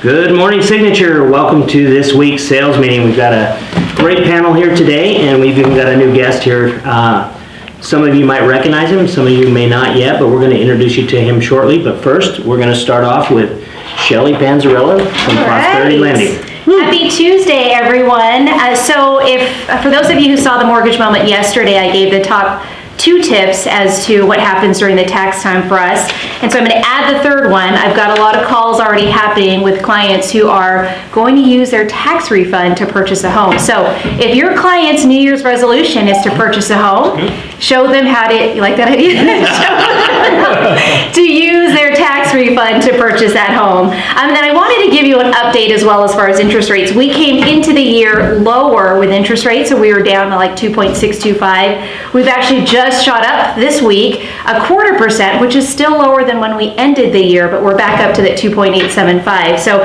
Good morning, Signature. Welcome to this week's sales meeting. We've got a great panel here today, and we've even got a new guest here. Some of you might recognize him, some of you may not yet, but we're going to introduce you to him shortly. But first, we're going to start off with Shelly Panzarella from Prosperity Lending. Happy Tuesday, everyone. For those of you who saw the mortgage moment yesterday, I gave the top 2 tips as to what happens during the tax time for us. And so I'm going to add the third one. I've got a lot of calls already happening with clients who are going to use their tax refund to purchase a home. So if your client's New Year's resolution is to purchase a home, show them how to, you like that idea? To use their tax refund to purchase that home. And then I wanted to give you an update as well as far as interest rates. We came into the year lower with interest rates, so we were down to like 2.625. We've actually just shot up this week 0.25%, which is still lower than when we ended the year, but we're back up to that 2.875. So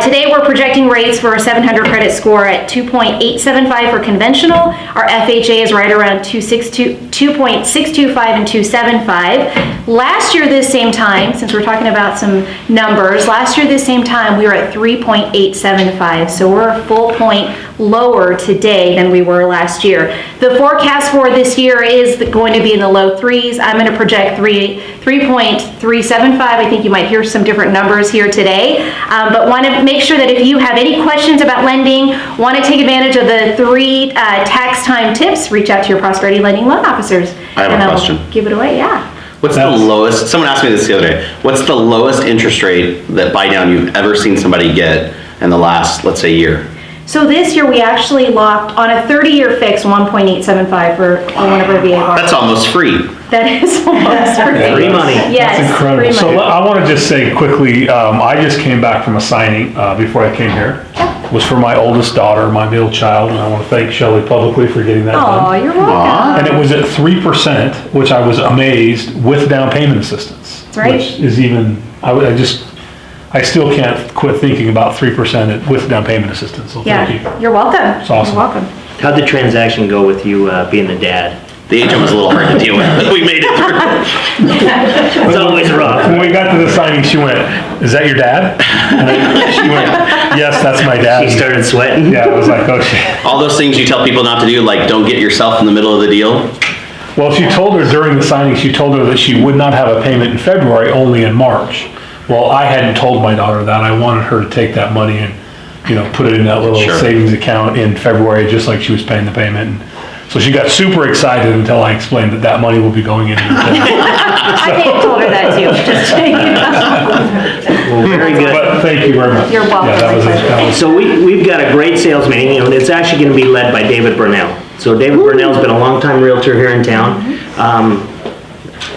today we're projecting rates for a 700 credit score at 2.875 for conventional. Our FHA is right around 2.625 and 275. Last year this same time, since we're talking about some numbers, last year this same time we were at 3.875. So we're a full point lower today than we were last year. The forecast for this year is going to be in the low 3s. I'm going to project 3.375. I think you might hear some different numbers here today, but want to make sure that if you have any questions about lending, want to take advantage of the 3 tax time tips, reach out to your Prosperity Lending loan officers. I have a question. Give it away, yeah. What's the lowest, someone asked me this the other day, what's the lowest interest rate that buy down you've ever seen somebody get in the last, let's say, year? So this year we actually locked on a 30-year fix 1.875 for one of our VA. That's almost free. That is almost free. Free money. Yes. That's incredible. Free So money. I want to just say quickly, I just came back from a signing before I came here. It was for my oldest daughter, my middle child, and I want to thank Shelly publicly for getting that Oh, done. you're welcome. And it was at 3%, which I was amazed, with down payment assistance. That's right. Which is even, I still can't quit thinking about 3% with down payment assistance, so thank you. Yeah, you're welcome. It's awesome. You're welcome. How'd the transaction go with you being the dad? The agent was a little hard to deal with, but we made it through. It's always rough. When we got to the signing, she went, "Is that your dad?" And she went, "Yes, that's my dad." She started sweating? Yeah, I was like, "Oh shit." All those things you tell people not to do, like don't get yourself in the middle of the deal. Well, she told her during the signing, she told her that she would not have a payment in February, only in March. Well, I hadn't told my daughter that. I wanted her to take that money and, put it in that little Sure. savings account in February, just like she was paying the payment. And so she got super excited until I explained that money will be going into the payment. I may have told her that too, just so you know. Well, very good. But thank you very much. You're welcome. Yeah, My pleasure. So we've got a great sales meeting, and it's actually going to be led by David Brownell. So David Brownell's been a longtime realtor here in town,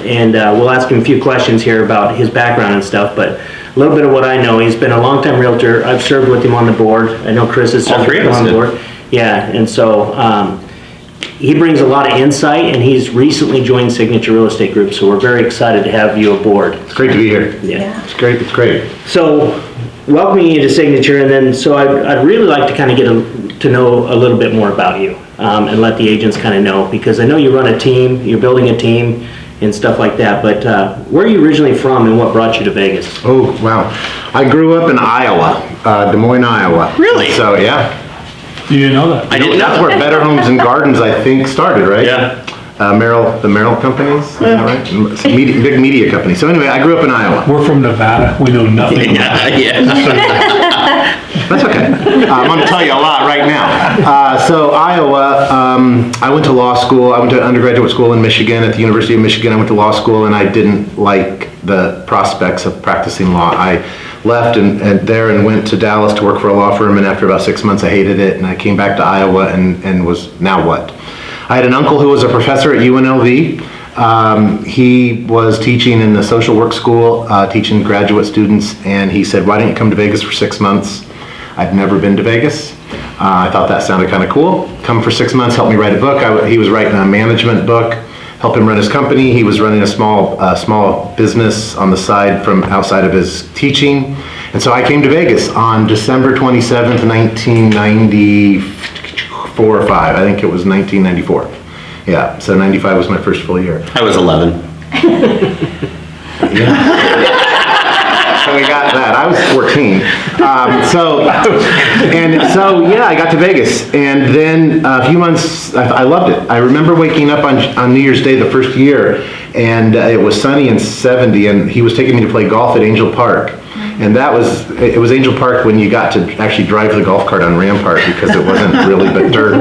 and we'll ask him a few questions here about his background and stuff, but a little bit of what I know, he's been a longtime realtor. I've served with him on the board. I know Chris has served All three with of him us on the did. board. Yeah, and so he brings a lot of insight, and he's recently joined Signature Real Estate Group, so we're very excited to have you aboard. It's great to be here. Yeah. It's great. So, welcoming you to Signature, and then so I'd really like to kind of get to know a little bit more about you, and let the agents kind of know, because I know you run a team, you're building a team and stuff like that, but where are you originally from and what brought you to Vegas? Oh, wow. I grew up in Iowa, Des Moines, Iowa. Really? So, yeah. You didn't know that? I didn't know That's that. where Better Homes and Gardens, I think, started, right? Yeah. The Merrill companies, is that right? It's a big media company. So anyway, I grew up in Iowa. We're from Nevada. We know nothing about it. Yeah. That's okay. I'm going to tell you a lot right now. So Iowa, I went to law school. I went to undergraduate school in Michigan, at the University of Michigan. I went to law school, and I didn't like the prospects of practicing law. I left and went to Dallas to work for a law firm, and after about 6 months I hated it, and I came back to Iowa and was, now what? I had an uncle who was a professor at UNLV. He was teaching in the social work school, teaching graduate students, and he said, "Why don't you come to Vegas for 6 months?" I'd never been to Vegas. I thought that sounded kind of cool. Come for 6 months, help me write a book. He was writing a management book, help him run his company. He was running a small business on the side from outside of his teaching. And so I came to Vegas on December 27th, 1994 or 5. I think it was 1994. Yeah, so 95 was my first full year. I was 11. Yeah. So we got that. I was 14. Yeah, I got to Vegas. And then a few months, I loved it. I remember waking up on New Year's Day the first year, and it was sunny and 70, and he was taking me to play golf at Angel Park. And it was Angel Park when you got to actually drive the golf cart on Rampart, because it wasn't really but dirt.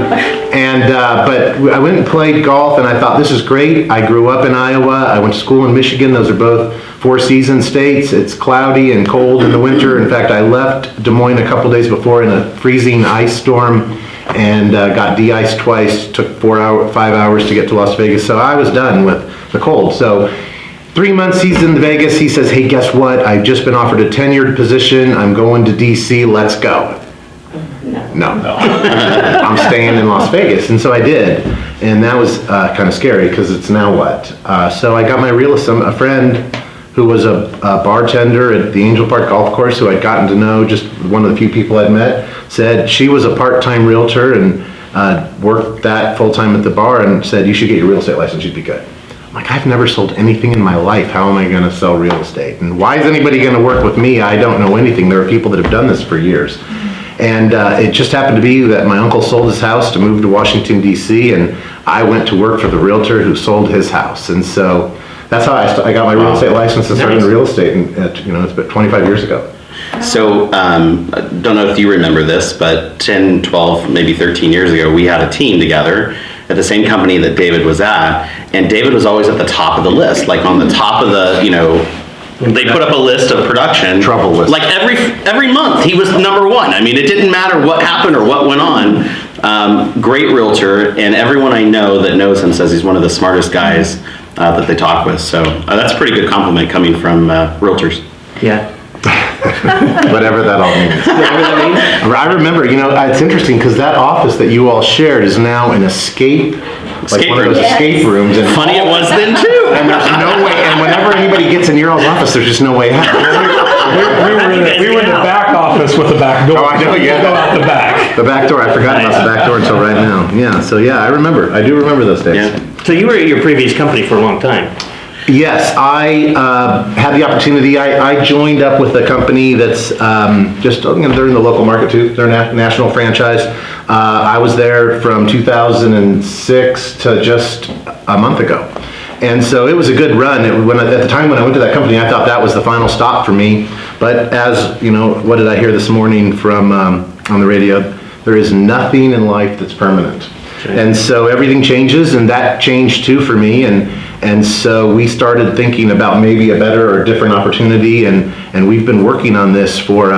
And, but I went and played golf, and I thought, this is great. I grew up in Iowa. I went to school in Michigan. Those are both four-season states. It's cloudy and cold in the winter. In fact, I left Des Moines a couple days before in a freezing ice storm, and got de-iced twice. Took 5 hours to get to Las Vegas. So I was done with the cold. So 3 months he's in Vegas, he says, hey, guess what? I've just been offered a tenured position. I'm going to DC, let's go. No. I'm staying in Las Vegas. And so I did. And that was kind of scary, because it's now what? So I got my a friend who was a bartender at the Angel Park Golf Course, who I'd gotten to know, just one of the few people I'd met, said she was a part-time realtor and worked that full-time at the bar, and said, you should get your real estate license, you'd be good. I'm like, I've never sold anything in my life. How am I going to sell real estate? And why is anybody going to work with me? I don't know anything. There are people that have done this for years. And it just happened to be that my uncle sold his house to move to Washington, D.C., and I went to work for the realtor who sold his house. And so that's how I got my real estate license and started in real estate. And it's about 25 years ago. So, I don't know if you remember this, but 10, 12, maybe 13 years ago, we had a team together at the same company that David was at, and David was always at the top of the list, like on the top of the, they put up a list of production. Trouble list. Like every month, he was number one. I mean, it didn't matter what happened or what went on. Great realtor, and everyone I know that knows him says he's one of the smartest guys that they talk with. So that's a pretty good compliment coming from realtors. Yeah. Whatever that all means. I remember, it's interesting, because that office that you all shared is now an escape one of those escape rooms. And funny it was then too. And there's no way, and whenever anybody gets in your all's office, there's just no way out. We were in the back office with the back door. Oh, I know, yeah. Go out the back. The back door, I forgot about the back door until right now. Yeah, so yeah, I do remember those days. Yeah. So you were at your previous company for a long time. Yes, I had the opportunity. I joined up with a company that's just, they're in the local market too. They're a national franchise. I was there from 2006 to just a month ago. And so it was a good run. At the time when I went to that company, I thought that was the final stop for me. But as, what did I hear this morning from on the radio? There is nothing in life that's permanent. Okay. And so everything changes, and that changed too for me. And so we started thinking about maybe a better or different opportunity, and we've been working on this for,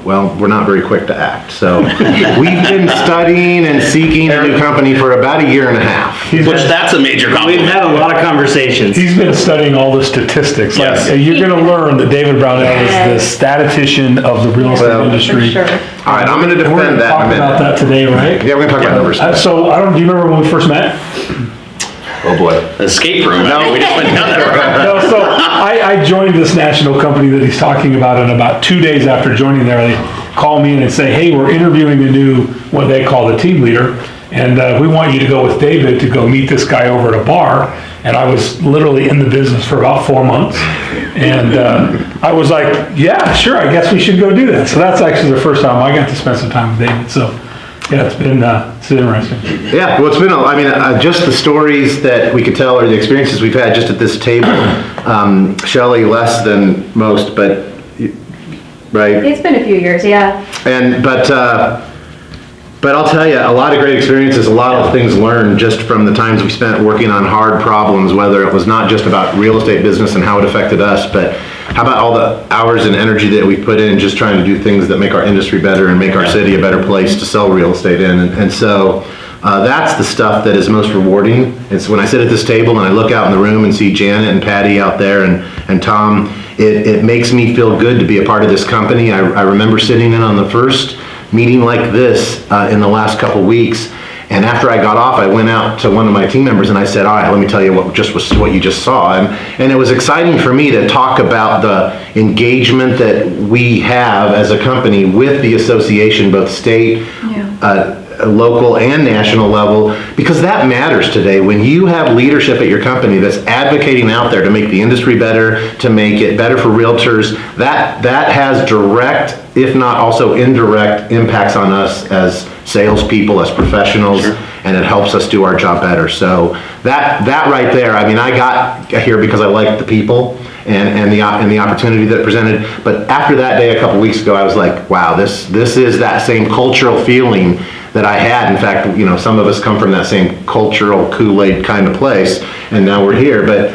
we're not very quick to act. So we've been studying and seeking a new company for about a year and a half. That's a major compliment. We've had a lot of conversations. He's been studying all the statistics. Yes. Like, you're going to learn that David Brownell is the statistician of the real estate industry. For sure. All right, I'm going to We're going defend to that talk in a minute. about that today, right? Yeah, we're going to talk about numbers. So, do you remember when we first met? Oh boy. Escape room. No, we just went down there. No, so I joined this national company that he's talking about, and about 2 days after joining there, they call me in and say, hey, we're interviewing a new, what they call the team leader, and we want you to go with David to go meet this guy over at a bar. And I was literally in the business for about 4 months. And I was like, yeah, sure, I guess we should go do that. So that's actually the first time I got to spend some time with David. So yeah, it's been interesting. Yeah, well, it's been, just the stories that we could tell, or the experiences we've had just at this table. Shelley less than most, but, right? It's been a few years, yeah. But I'll tell you, a lot of great experiences, a lot of things learned just from the times we spent working on hard problems, whether it was not just about real estate business and how it affected us, but how about all the hours and energy that we put in just trying to do things that make our industry better and make our city a better place to sell real estate in. And so that's the stuff that is most rewarding. It's when I sit at this table and I look out in the room and see Janet and Patty out there and Tom, it makes me feel good to be a part of this company. I remember sitting in on the first meeting like this in the last couple weeks, and after I got off, I went out to one of my team members and I said, all right, let me tell you what you just saw. And it was exciting for me to talk about the engagement that we have as a company with the association, both state, local and national level, because that matters today. When you have leadership at your company that's advocating out there to make the industry better, to make it better for realtors, that has direct, if not also indirect, impacts on us as salespeople, as professionals, and it helps us do our job better. So that right there, I mean, I got here because I liked the people and the opportunity that it presented. But after that day, a couple weeks ago, I was like, wow, this is that same cultural feeling that I had. In fact, you know, some of us come from that same cultural Kool-Aid kind of place, and now we're here. But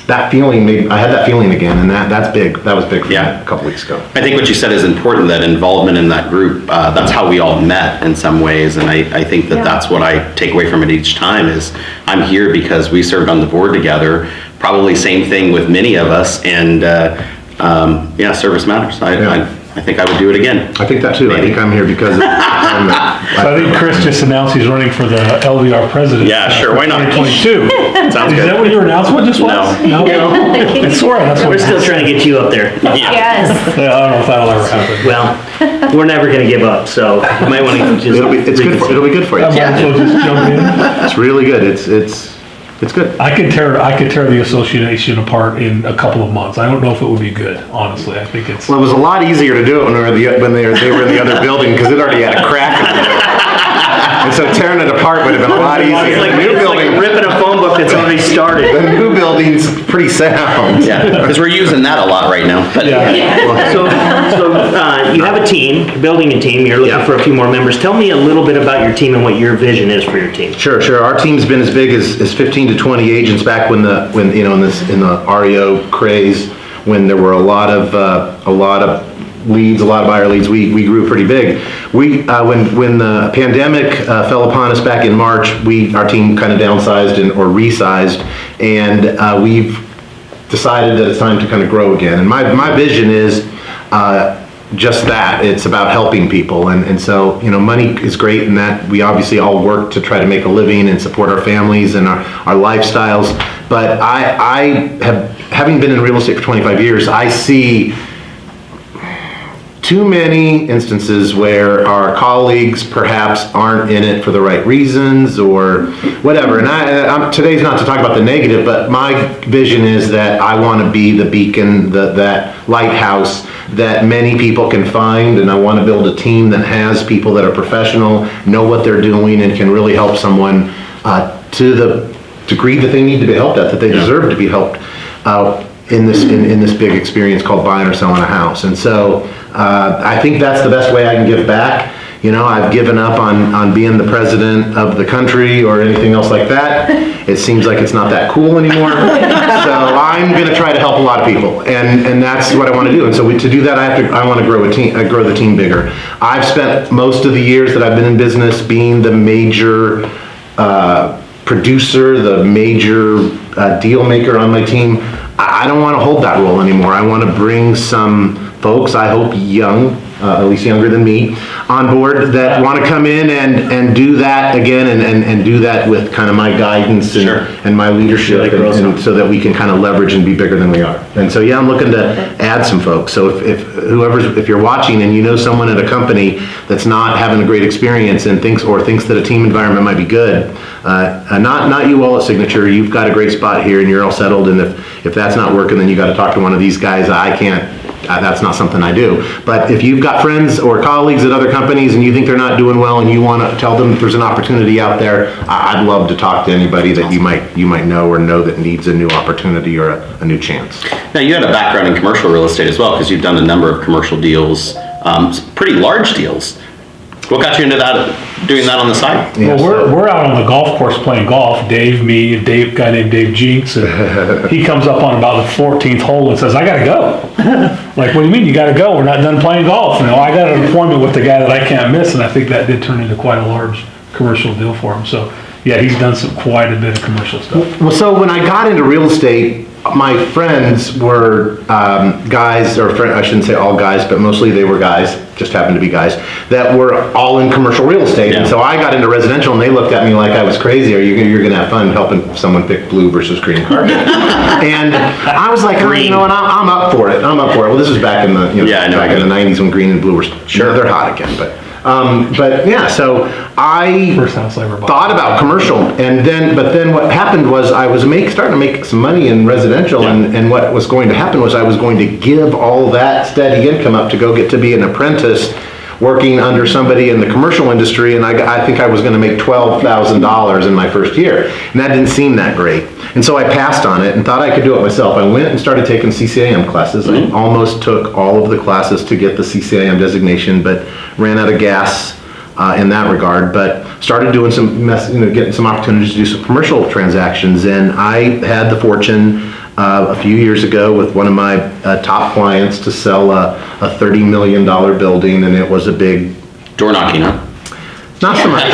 that feeling I had that feeling again, and that's big. That was big for me a couple weeks ago. I think what you said is important, that involvement in that group, that's how we all met in some ways, and I think that that's what I take away from it each time is I'm here because we served on the board together, probably same thing with many of us, and service matters. I think I would do it again. I think that too. Maybe. I think I'm here because of I think Chris just announced he's running for the LVR president. Yeah, sure, why not? 2022. Sounds good. Is that what your announcement just was? No. I swear that's what We're still trying to get you up there. Yes. I don't know if that'll ever happen. Well, we're never gonna give up, so you might want to just. it'll be good for you. I might as well just jump in. It's really good. It's good. I could tear the association apart in a couple of months. I don't know if it would be good, honestly. I think it's. Well, it was a lot easier to do it when they were in the other building because it already had a crack in it. And so tearing it apart would have been a lot easier. It's like, The new building, ripping a phone book that's already started. the new building's pretty sound. Yeah, because we're using that a lot right now. But Yeah. So you have a team, you're building a team, you're looking for a few more members. Tell me a little bit about your team and what your vision is for your team. Sure. Our team's been as big as 15 to 20 agents back when you know in the REO craze, when there were a lot of leads, a lot of buyer leads. We grew pretty big. When the pandemic fell upon us back in March, our team kind of downsized or resized, and we've decided that it's time to kind of grow again. And my vision is just that. It's about helping people, and so, you know, money is great in that we obviously all work to try to make a living and support our families and our lifestyles. But having been in real estate for 25 years, I see too many instances where our colleagues perhaps aren't in it for the right reasons or whatever. And today's not to talk about the negative, but my vision is that I want to be the beacon, that lighthouse that many people can find, and I want to build a team that has people that are professional, know what they're doing, and can really help someone to the degree that they need to be helped at, that they deserve to be helped in this big experience called buying or selling a house. And so I think that's the best way I can give back. You know, I've given up on being the president of the country or anything else like that. It seems like it's not that cool anymore. So I'm going to try to help a lot of people, and that's what I want to do. And so to do that, I want to grow the team bigger. I've spent most of the years that I've been in business being the major producer, the major deal maker on my team. I don't want to hold that role anymore. I want to bring some folks, I hope young, at least younger than me, on board that want to come in and do that again and do that with kind of my guidance and my leadership, and so that we can kind of leverage and be bigger than we are. And so, I'm looking to add some folks. So if you're watching and you know someone at a company that's not having a great experience and thinks that a team environment might be good, not you all at Signature, you've got a great spot here and you're all settled, and if that's not working, then you got to talk to one of these guys. I can't. That's not something I do. But if you've got friends or colleagues at other companies and you think they're not doing well and you want to tell them that there's an opportunity out there, I'd love to talk to anybody that you might know or know that needs a new opportunity or a new chance. Now, you had a background in commercial real estate as well, because you've done a number of commercial deals, pretty large deals. What got you into that, doing that on the side? Well, we're out on the golf course playing golf. Dave, me, and a guy named Dave Jinks, and he comes up on about the 14th hole and says, "I gotta go." Like, what do you mean you gotta go? We're not done playing golf. You know, I got an appointment with the guy that I can't miss, and I think that did turn into quite a large commercial deal for him. So, yeah, he's done quite a bit of commercial stuff. Well, so when I got into real estate, my friends were guys, I shouldn't say all guys, but mostly they were guys, just happened to be guys, that were all in commercial real estate. And so I got into residential and they looked at me like I was crazy. You're going to have fun helping someone pick blue versus green carpet. And I was like, you know what, I'm up for it. Well, this was back in the, back in the 90s when green and blue were, they're hot again, but But yeah, so I First house I ever bought. thought about commercial, and then what happened was I was starting to make some money in residential, and what was going to happen was I was going to give all that steady income up to go get to be an apprentice working under somebody in the commercial industry, and I think I was going to make $12,000 in my first year, and that didn't seem that great. And so I passed on it and thought I could do it myself. I went and started taking CCIM classes. I almost took all of the classes to get the CCIM designation, but ran out of gas in that regard. But started doing getting some opportunities to do some commercial transactions, and I had the fortune a few years ago with one of my top clients to sell a $30 million building, and it was a big Door knocking, huh? not so much.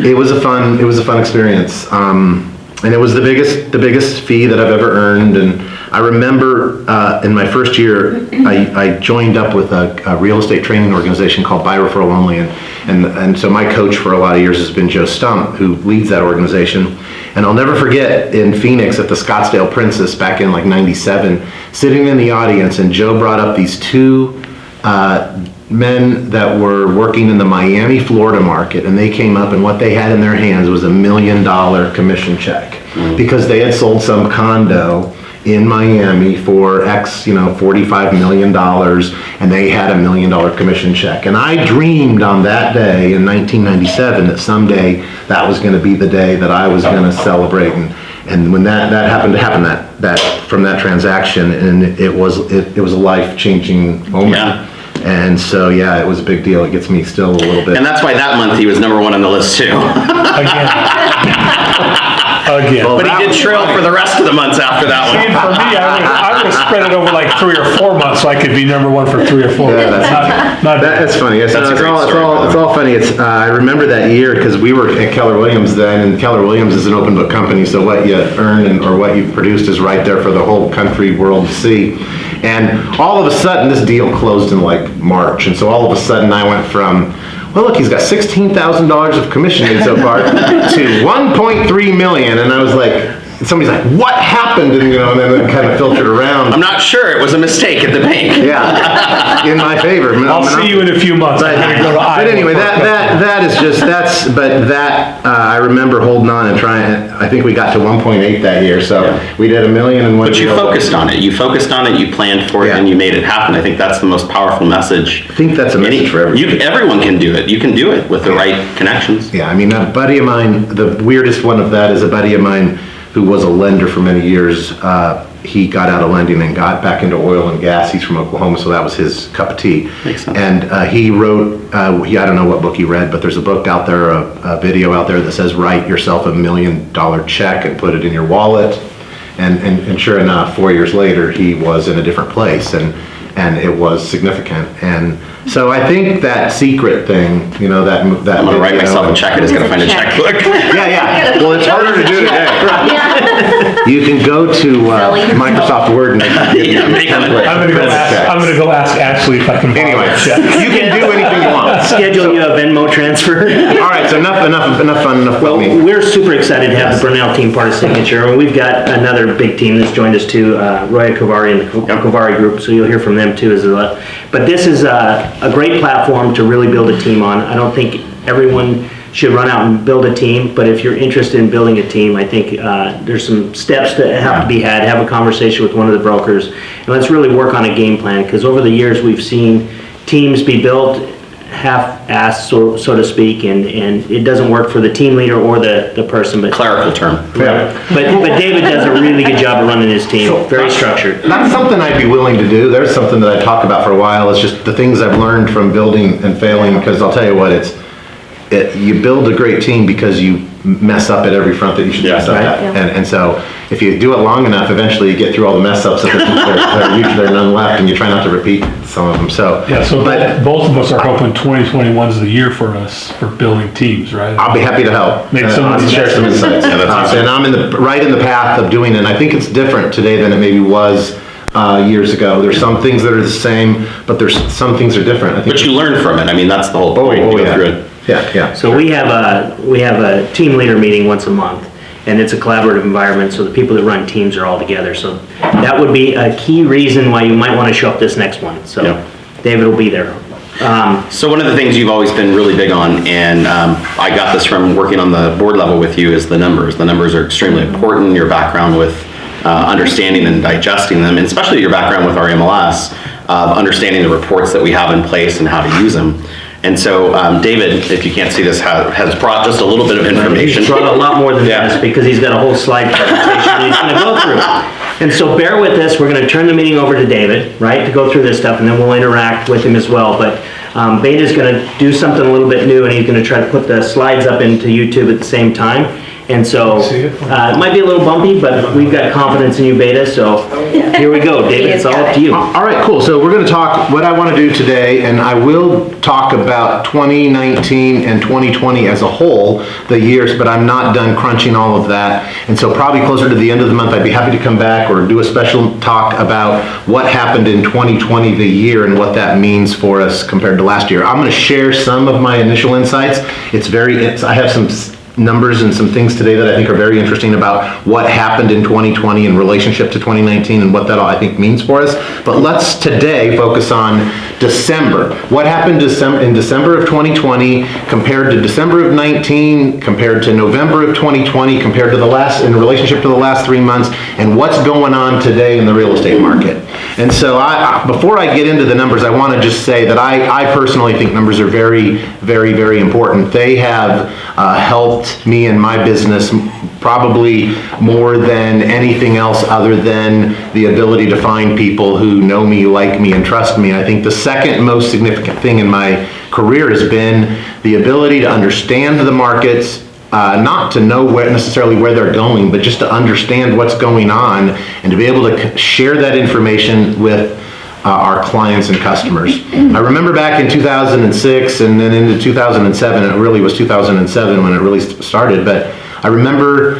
It was a fun experience, and it was the biggest fee that I've ever earned. And I remember in my first year, I joined up with a real estate training organization called Buy Referral Only, and so my coach for a lot of years has been Joe Stump, who leads that organization. And I'll never forget in Phoenix at the Scottsdale Princess back in like '97, sitting in the audience, and Joe brought up these two men that were working in the Miami, Florida market, and they came up, and what they had in their hands was $1 million commission check because they had sold some condo in Miami for X, $45 million, and they had $1 million commission check. And I dreamed on that day in 1997 that someday that was going to be the day that I was going to celebrate. And when that happened to happen, that from that transaction, and it was a life-changing moment. Yeah. And so, yeah, it was a big deal. It gets me still a little bit. And that's why that month he was #1 on the list too. Again. But he did trail for the rest of the months after that See, one. for me, I would have spread it over like 3 or 4 months so I could be #1 for 3 or 4 Yeah, months. Not That's funny. It's That's a great story, it's all funny. I remember that year because we were at Keller Williams then, and Keller Williams is an open book company, so what you earn or what you've produced is right there for the whole country world to see. And all of a sudden, this deal closed in like March, and so all of a sudden I went from, well, look, he's got $16,000 of commission made so far to $1.3 million, and I was like, somebody's like, what happened? And and then kind of filtered around. I'm not sure. It was a mistake at the bank. Yeah, in my favor. I'll see you in a few months. But, I'm gonna go to Iowa anyway, for a couple. I remember holding on and trying. I think we got to 1.8 that year, so we did $1 million in one. But you focused on it. You focused on it. You planned for it, Yeah. and you made it happen. I think that's the most powerful message. I think that's a message for everyone. Everyone can do it. You can do it with the right connections. Yeah, I mean, a buddy of mine. The weirdest one of that is a buddy of mine who was a lender for many years. He got out of lending and got back into oil and gas. He's from Oklahoma, so that was his cup of tea. Makes sense. And he wrote, I don't know what book he read, but there's a book out there, a video out there that says, write yourself $1 million check and put it in your wallet. And sure enough, 4 years later, he was in a different place, and it was significant. And so I think that secret thing, that I'm going to write myself a check. I just got to find a checkbook. Yeah. Well, it's harder to do today. Yeah. You can go to Microsoft Word and make them- I'm gonna go ask Ashley if I can borrow Anyway, a check. you can do anything you want. Schedule you a Venmo transfer. All right, so enough fun, enough Well, about me. we're super excited to have the Brownell team part of Signature, and we've got another big team that's joined us too, Roya Kovari and the Kovari Group, so you'll hear from them too as well. But this is a great platform to really build a team on. I don't think everyone should run out and build a team, but if you're interested in building a team, I think there's some steps that have to be had. Have a conversation with one of the brokers, and let's really work on a game plan, because over the years we've seen teams be built half-assed, so to speak, and it doesn't work for the team leader or the person. But Clerical term. but David does a really good job of running his team. Very structured. That's something I'd be willing to do. There's something that I talk about for a while. It's just the things I've learned from building and failing, because I'll tell you what, you build a great team because you mess up at every front that you should mess up at. Yeah. And so if you do it long enough, eventually you get through all the mess ups, and there's none left, and you try not to repeat some of them. So, Yeah, so both of us are hoping 2021 is the year for us for building teams, right? I'll be happy to help. Make some I'll share some insights. Yeah, that's awesome. And I'm right in the path of doing it. And I think it's different today than it maybe was years ago. There's some things that are the same, but there's some things are different. I think. But you learn from it. I mean, that's the whole point. You go through it. Yeah. So we have a team leader meeting once a month, and it's a collaborative environment, so the people that run teams are all together. So that would be a key reason why you might want to show up this next one. So Yeah. David will be there. So one of the things you've always been really big on, and I got this from working on the board level with you, is the numbers. The numbers are extremely important. Your background with understanding and digesting them, and especially your background with our MLS, understanding the reports that we have in place and how to use them. And so David, if you can't see this, has brought just a little bit of information. He's brought a lot more than Yeah. this because he's got a whole slide presentation he's going to go through. And so bear with us. We're going to turn the meeting over to David, right, to go through this stuff, and then we'll interact with him as well. But Beta's going to do something a little bit new, and he's going to try to put the slides up into YouTube at the same time. And so it might be a little bumpy, but we've got confidence in you, Beta. So here we go. David, it's all up to you. All right, cool. So we're going to talk, what I want to do today, and I will talk about 2019 and 2020 as a whole, the years, but I'm not done crunching all of that. And so probably closer to the end of the month, I'd be happy to come back or do a special talk about what happened in 2020, the year, and what that means for us compared to last year. I'm going to share some of my initial insights. I have some numbers and some things today that I think are very interesting about what happened in 2020 in relationship to 2019 and what that all I think means for us. But let's today focus on December. What happened in December of 2020 compared to December of 19, compared to November of 2020, compared to in relationship to the last 3 months, and what's going on today in the real estate market. And so before I get into the numbers, I want to just say that I personally think numbers are very, very, very important. They have helped me in my business probably more than anything else other than the ability to find people who know me, like me, and trust me. I think the second most significant thing in my career has been the ability to understand the markets, not to know necessarily where they're going, but just to understand what's going on and to be able to share that information with our clients and customers. I remember back in 2006 and then into 2007, it really was 2007 when it really started, but I remember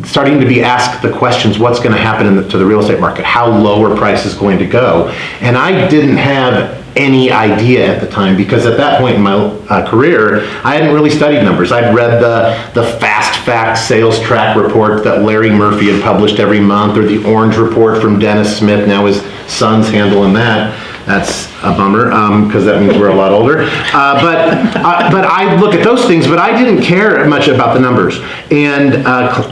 starting to be asked the questions, what's going to happen to the real estate market? How low are prices going to go? And I didn't have any idea at the time, because at that point in my career, I hadn't really studied numbers. I'd read the Fast Facts sales track report that Larry Murphy had published every month, or the Orange Report from Dennis Smith. Now his son's handling that. That's a bummer, because that means we're a lot older. But I look at those things, but I didn't care much about the numbers. And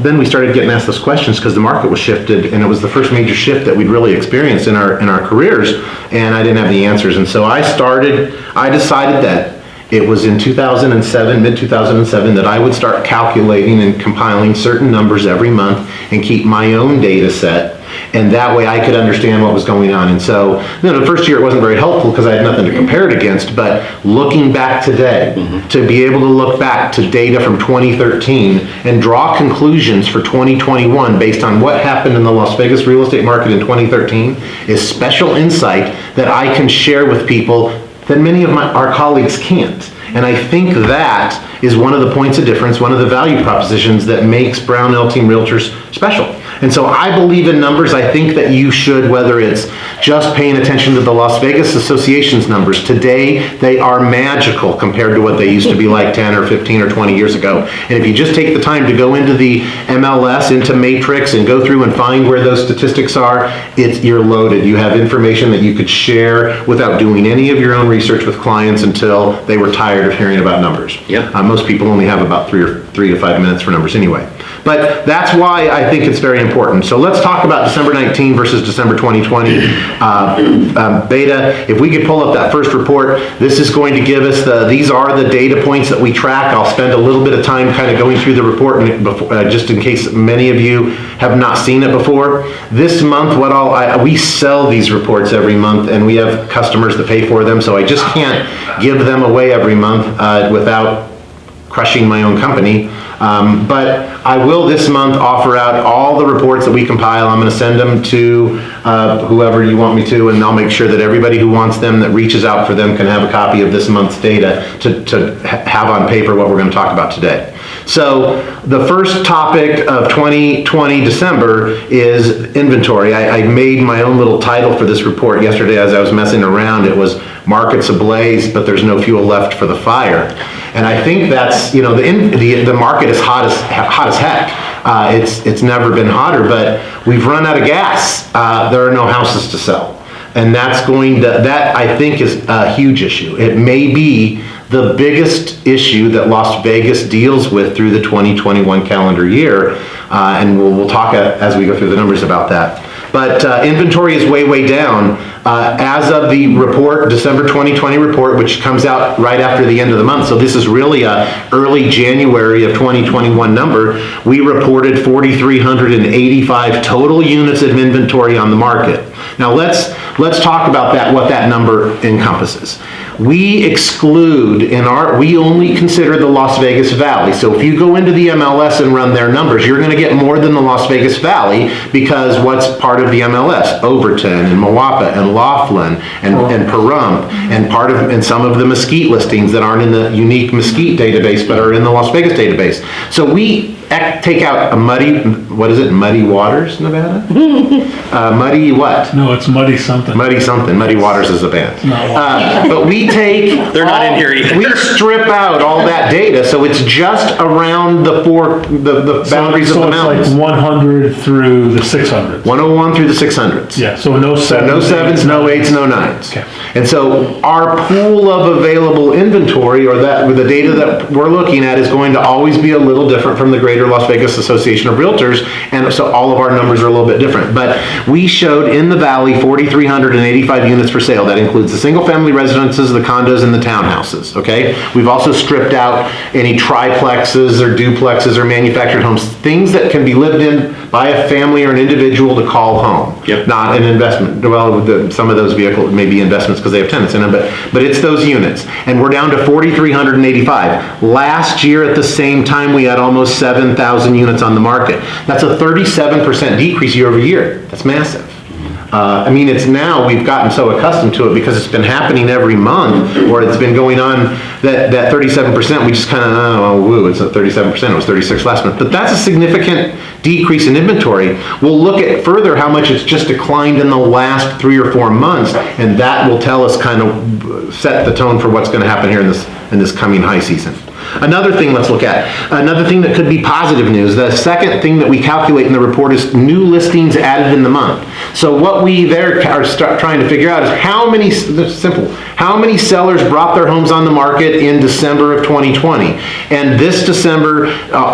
then we started getting asked those questions because the market was shifted, and it was the first major shift that we'd really experienced in our careers, and I didn't have the answers. And so I decided that it was in 2007, mid-2007, that I would start calculating and compiling certain numbers every month and keep my own data set. And that way I could understand what was going on. And so, the first year it wasn't very helpful because I had nothing to compare it against, but looking back today, to be able to look back to data from 2013 and draw conclusions for 2021 based on what happened in the Las Vegas real estate market in 2013 is special insight that I can share with people that many of our colleagues can't. And I think that is one of the points of difference, one of the value propositions that makes Brownell Team Realtors special. And so I believe in numbers. I think that you should, whether it's just paying attention to the Las Vegas Association's numbers. Today, they are magical compared to what they used to be like 10 or 15 or 20 years ago. And if you just take the time to go into the MLS, into Matrix, and go through and find where those statistics are, you're loaded. You have information that you could share without doing any of your own research with clients until they were tired of hearing about numbers. Yep. Most people only have about 3 to 5 minutes for numbers anyway. But that's why I think it's very important. So let's talk about December 19 versus December 2020. Beta, if we could pull up that first report, this is going to give us these are the data points that we track. I'll spend a little bit of time kind of going through the report just in case many of you have not seen it before. This month, we sell these reports every month, and we have customers that pay for them, so I just can't give them away every month without crushing my own company. But I will this month offer out all the reports that we compile. I'm going to send them to whoever you want me to, and I'll make sure that everybody who wants them, that reaches out for them, can have a copy of this month's data to have on paper what we're going to talk about today. So the first topic of 2020 December is inventory. I made my own little title for this report yesterday as I was messing around. It was Markets Ablaze, but there's no fuel left for the fire. And I think that's, the market is hot as heck. It's never been hotter, but we've run out of gas. There are no houses to sell. And that I think is a huge issue. It may be the biggest issue that Las Vegas deals with through the 2021 calendar year. And we'll talk as we go through the numbers about that. But inventory is way down. As of the report, December 2020 report, which comes out right after the end of the month, so this is really a early January of 2021 number, we reported 4,385 total units of inventory on the market. Now let's talk about that, what that number encompasses. We exclude we only consider the Las Vegas Valley. So if you go into the MLS and run their numbers, you're going to get more than the Las Vegas Valley, because what's part of the MLS? Overton and Moapa and Laughlin and Pahrump and some of the Mesquite listings that aren't in the unique Mesquite database but are in the Las Vegas database. So we take out a Muddy Waters, Nevada? Muddy what? No, it's Muddy something. Muddy something. Muddy Waters is a band. But we They're not in here either. We strip out all that data, so it's just around the boundaries of the mountains. So it's like 100 through the 600s. 101 through the 600s. Yeah, so no So sevens. no sevens, no eights, no nines. Okay. And so our pool of available inventory, or the data that we're looking at, is going to always be a little different from the Greater Las Vegas Association of Realtors, and so all of our numbers are a little bit different. But we showed in the Valley 4,385 units for sale. That includes the single-family residences, the condos, and the townhouses, okay? We've also stripped out any triplexes or duplexes or manufactured homes, things that can be lived in by a family or an individual to call home. Yep. Not an investment. Well, some of those vehicles may be investments because they have tenants in them, but it's those units. And we're down to 4,385. Last year at the same time, we had almost 7,000 units on the market. That's a 37% decrease year over year. That's massive. It's now, we've gotten so accustomed to it because it's been happening every month, or it's been going on, that 37%, we just kind of, it's at 37%, it was 36 last month. But that's a significant decrease in inventory. We'll look at further how much it's just declined in the last 3 or 4 months, and that will tell us, kind of set the tone for what's going to happen here in this coming high season. Another thing let's look at, another thing that could be positive news, the second thing that we calculate in the report is new listings added in the month. So what we there are trying to figure out is how many sellers brought their homes on the market in December of 2020. And this December,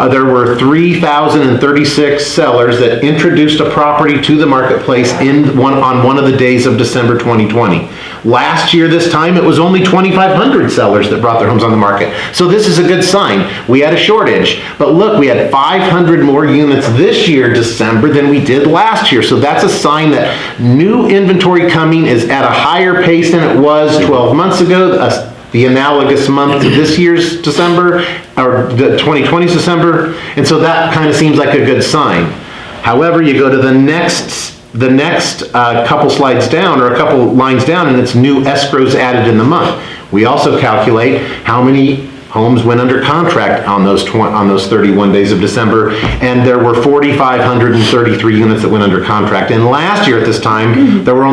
there were 3,036 sellers that introduced a property to the marketplace on one of the days of December 2020. Last year, this time, it was only 2,500 sellers that brought their homes on the market. So this is a good sign. We had a shortage, but look, we had 500 more units this year, December, than we did last year. So that's a sign that new inventory coming is at a higher pace than it was 12 months ago. The analogous month to this year's December, or the 2020's December. And so that kind of seems like a good sign. However, you go to the next couple slides down, or a couple lines down, and it's new escrows added in the month. We also calculate how many homes went under contract on those 31 days of December, and there were 4,533 units that went under contract. And last year at this time, there were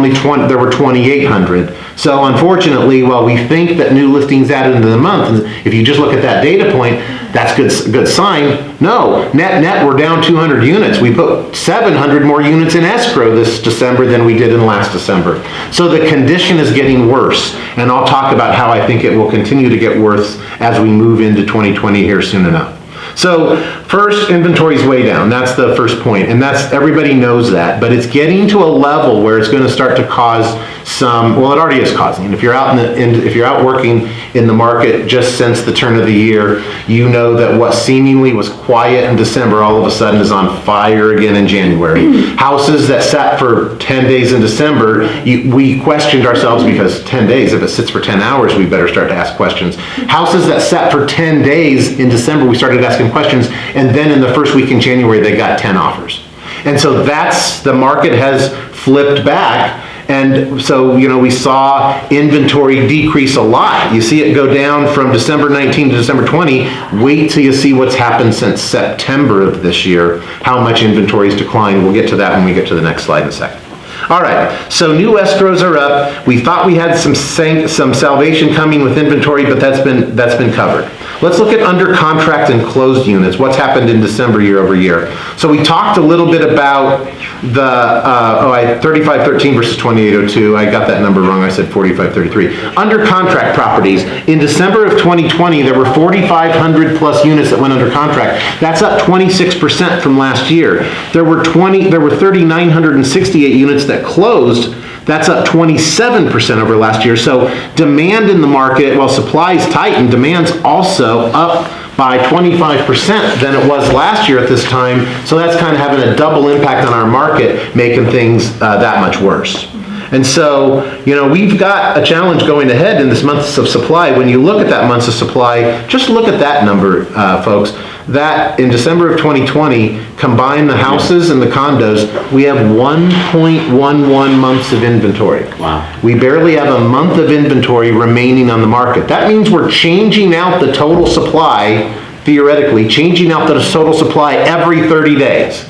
2,800. So unfortunately, while we think that new listings added into the month, if you just look at that data point, that's good sign. No, net we're down 200 units. We put 700 more units in escrow this December than we did in last December. So the condition is getting worse, and I'll talk about how I think it will continue to get worse as we move into 2020 here soon enough. So first, inventory's way down. That's the first point, and everybody knows that, but it's getting to a level where it's going to start to cause some, well, it already is causing. If you're out working in the market just since the turn of the year, you know that what seemingly was quiet in December all of a sudden is on fire again in January. Houses that sat for 10 days in December, we questioned ourselves, because 10 days, if it sits for 10 hours, we better start to ask questions. Houses that sat for 10 days in December, we started asking questions, and then in the first week in January, they got 10 offers. And so the market has flipped back. And so, we saw inventory decrease a lot. You see it go down from December 19 to December 20. Wait till you see what's happened since September of this year, how much inventory's declined. We'll get to that when we get to the next slide in a second. All right, so new escrows are up. We thought we had some salvation coming with inventory, but that's been covered. Let's look at under contract and closed units. What's happened in December year over year? So we talked a little bit about the 3513 versus 2802. I got that number wrong. I said 4533. Under contract properties, in December of 2020, there were 4,500 plus units that went under contract. That's up 26% from last year. There were 3,968 units that closed. That's up 27% over last year. So demand in the market, while supply is tight, and demand's also up by 25% than it was last year at this time. So that's kind of having a double impact on our market, making things that much worse. And so, we've got a challenge going ahead in this months of supply. When you look at that months of supply, just look at that number, folks. That in December of 2020, combine the houses and the condos, we have 1.11 months of inventory. Wow. We barely have a month of inventory remaining on the market. That means we're changing out the total supply, theoretically, changing out the total supply every 30 days.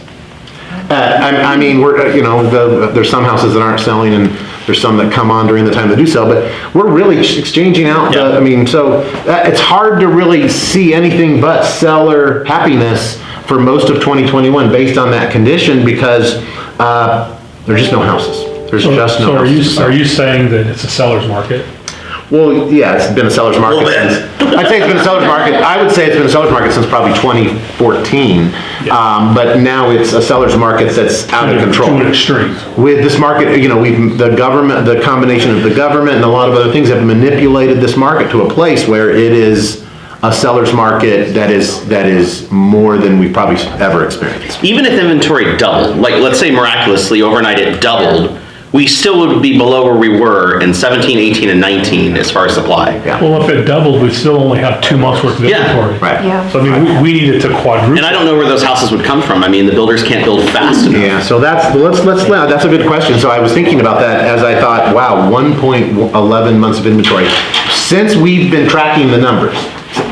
I mean, we're, there's some houses that aren't selling, and there's some that come on during the time they do sell, but we're really exchanging out it's hard to really see anything but seller happiness for most of 2021 based on that condition, because there's just no houses. There's just no houses. So are you saying that it's a seller's market? Well, yeah, it's been a seller's market I'd say it's been a seller's market. I would say it's been a seller's market since probably 2014. But now it's a seller's market that's out of control. To an extreme. With this market, the combination of the government and a lot of other things have manipulated this market to a place where it is a seller's market that is more than we've probably ever experienced. Even if inventory doubled, like let's say miraculously overnight it doubled, we still would be below where we were in 17, 18, and 19 as far as supply. Yeah. Well, if it doubled, we still only have 2 months worth of inventory. Right. Yeah. So I mean, we needed to quadruple. And I don't know where those houses would come from. I mean, the builders can't build fast enough. Yeah, so that's a good question. So I was thinking about that as I thought, wow, 1.11 months of inventory. Since we've been tracking the numbers,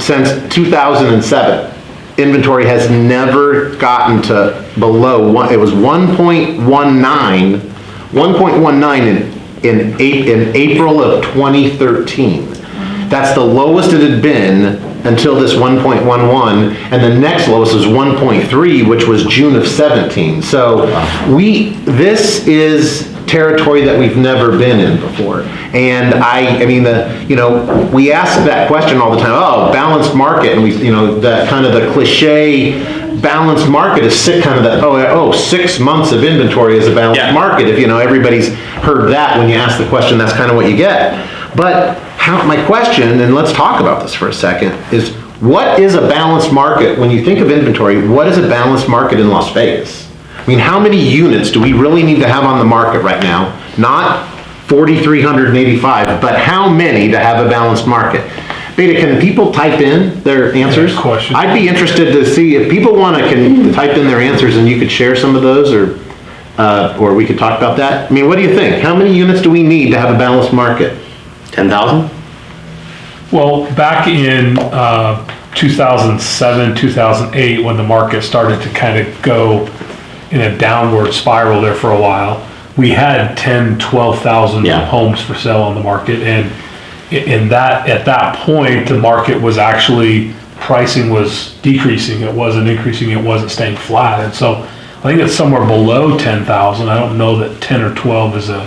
since 2007, inventory has never gotten to below one. It was 1.19 in April of 2013. That's the lowest it had been until this 1.11, and the next lowest was 1.3, which was June of 17. So this is territory that we've never been in before. And we ask that question all the time, balanced market, and that kind of the cliche balanced market is kind of that, 6 months of inventory is a balanced market. If everybody's heard that when you ask the question, that's kind of what you get. But my question, and let's talk about this for a second, is what is a balanced market? When you think of inventory, what is a balanced market in Las Vegas? I mean, how many units do we really need to have on the market right now? Not 4,385, but how many to have a balanced market? Beta, can people type in their answers? Yeah, question. I'd be interested to see if people can type in their answers, and you could share some of those, or we could talk about that. I mean, what do you think? How many units do we need to have a balanced market? 10,000? Well, back in 2007, 2008, when the market started to kind of go in a downward spiral there for a while, we had 10, 12,000 homes for sale on the market, and at that point, the market was actually, pricing was decreasing. It wasn't increasing. It wasn't staying flat. And so I think it's somewhere below 10,000. I don't know that 10 or 12 is a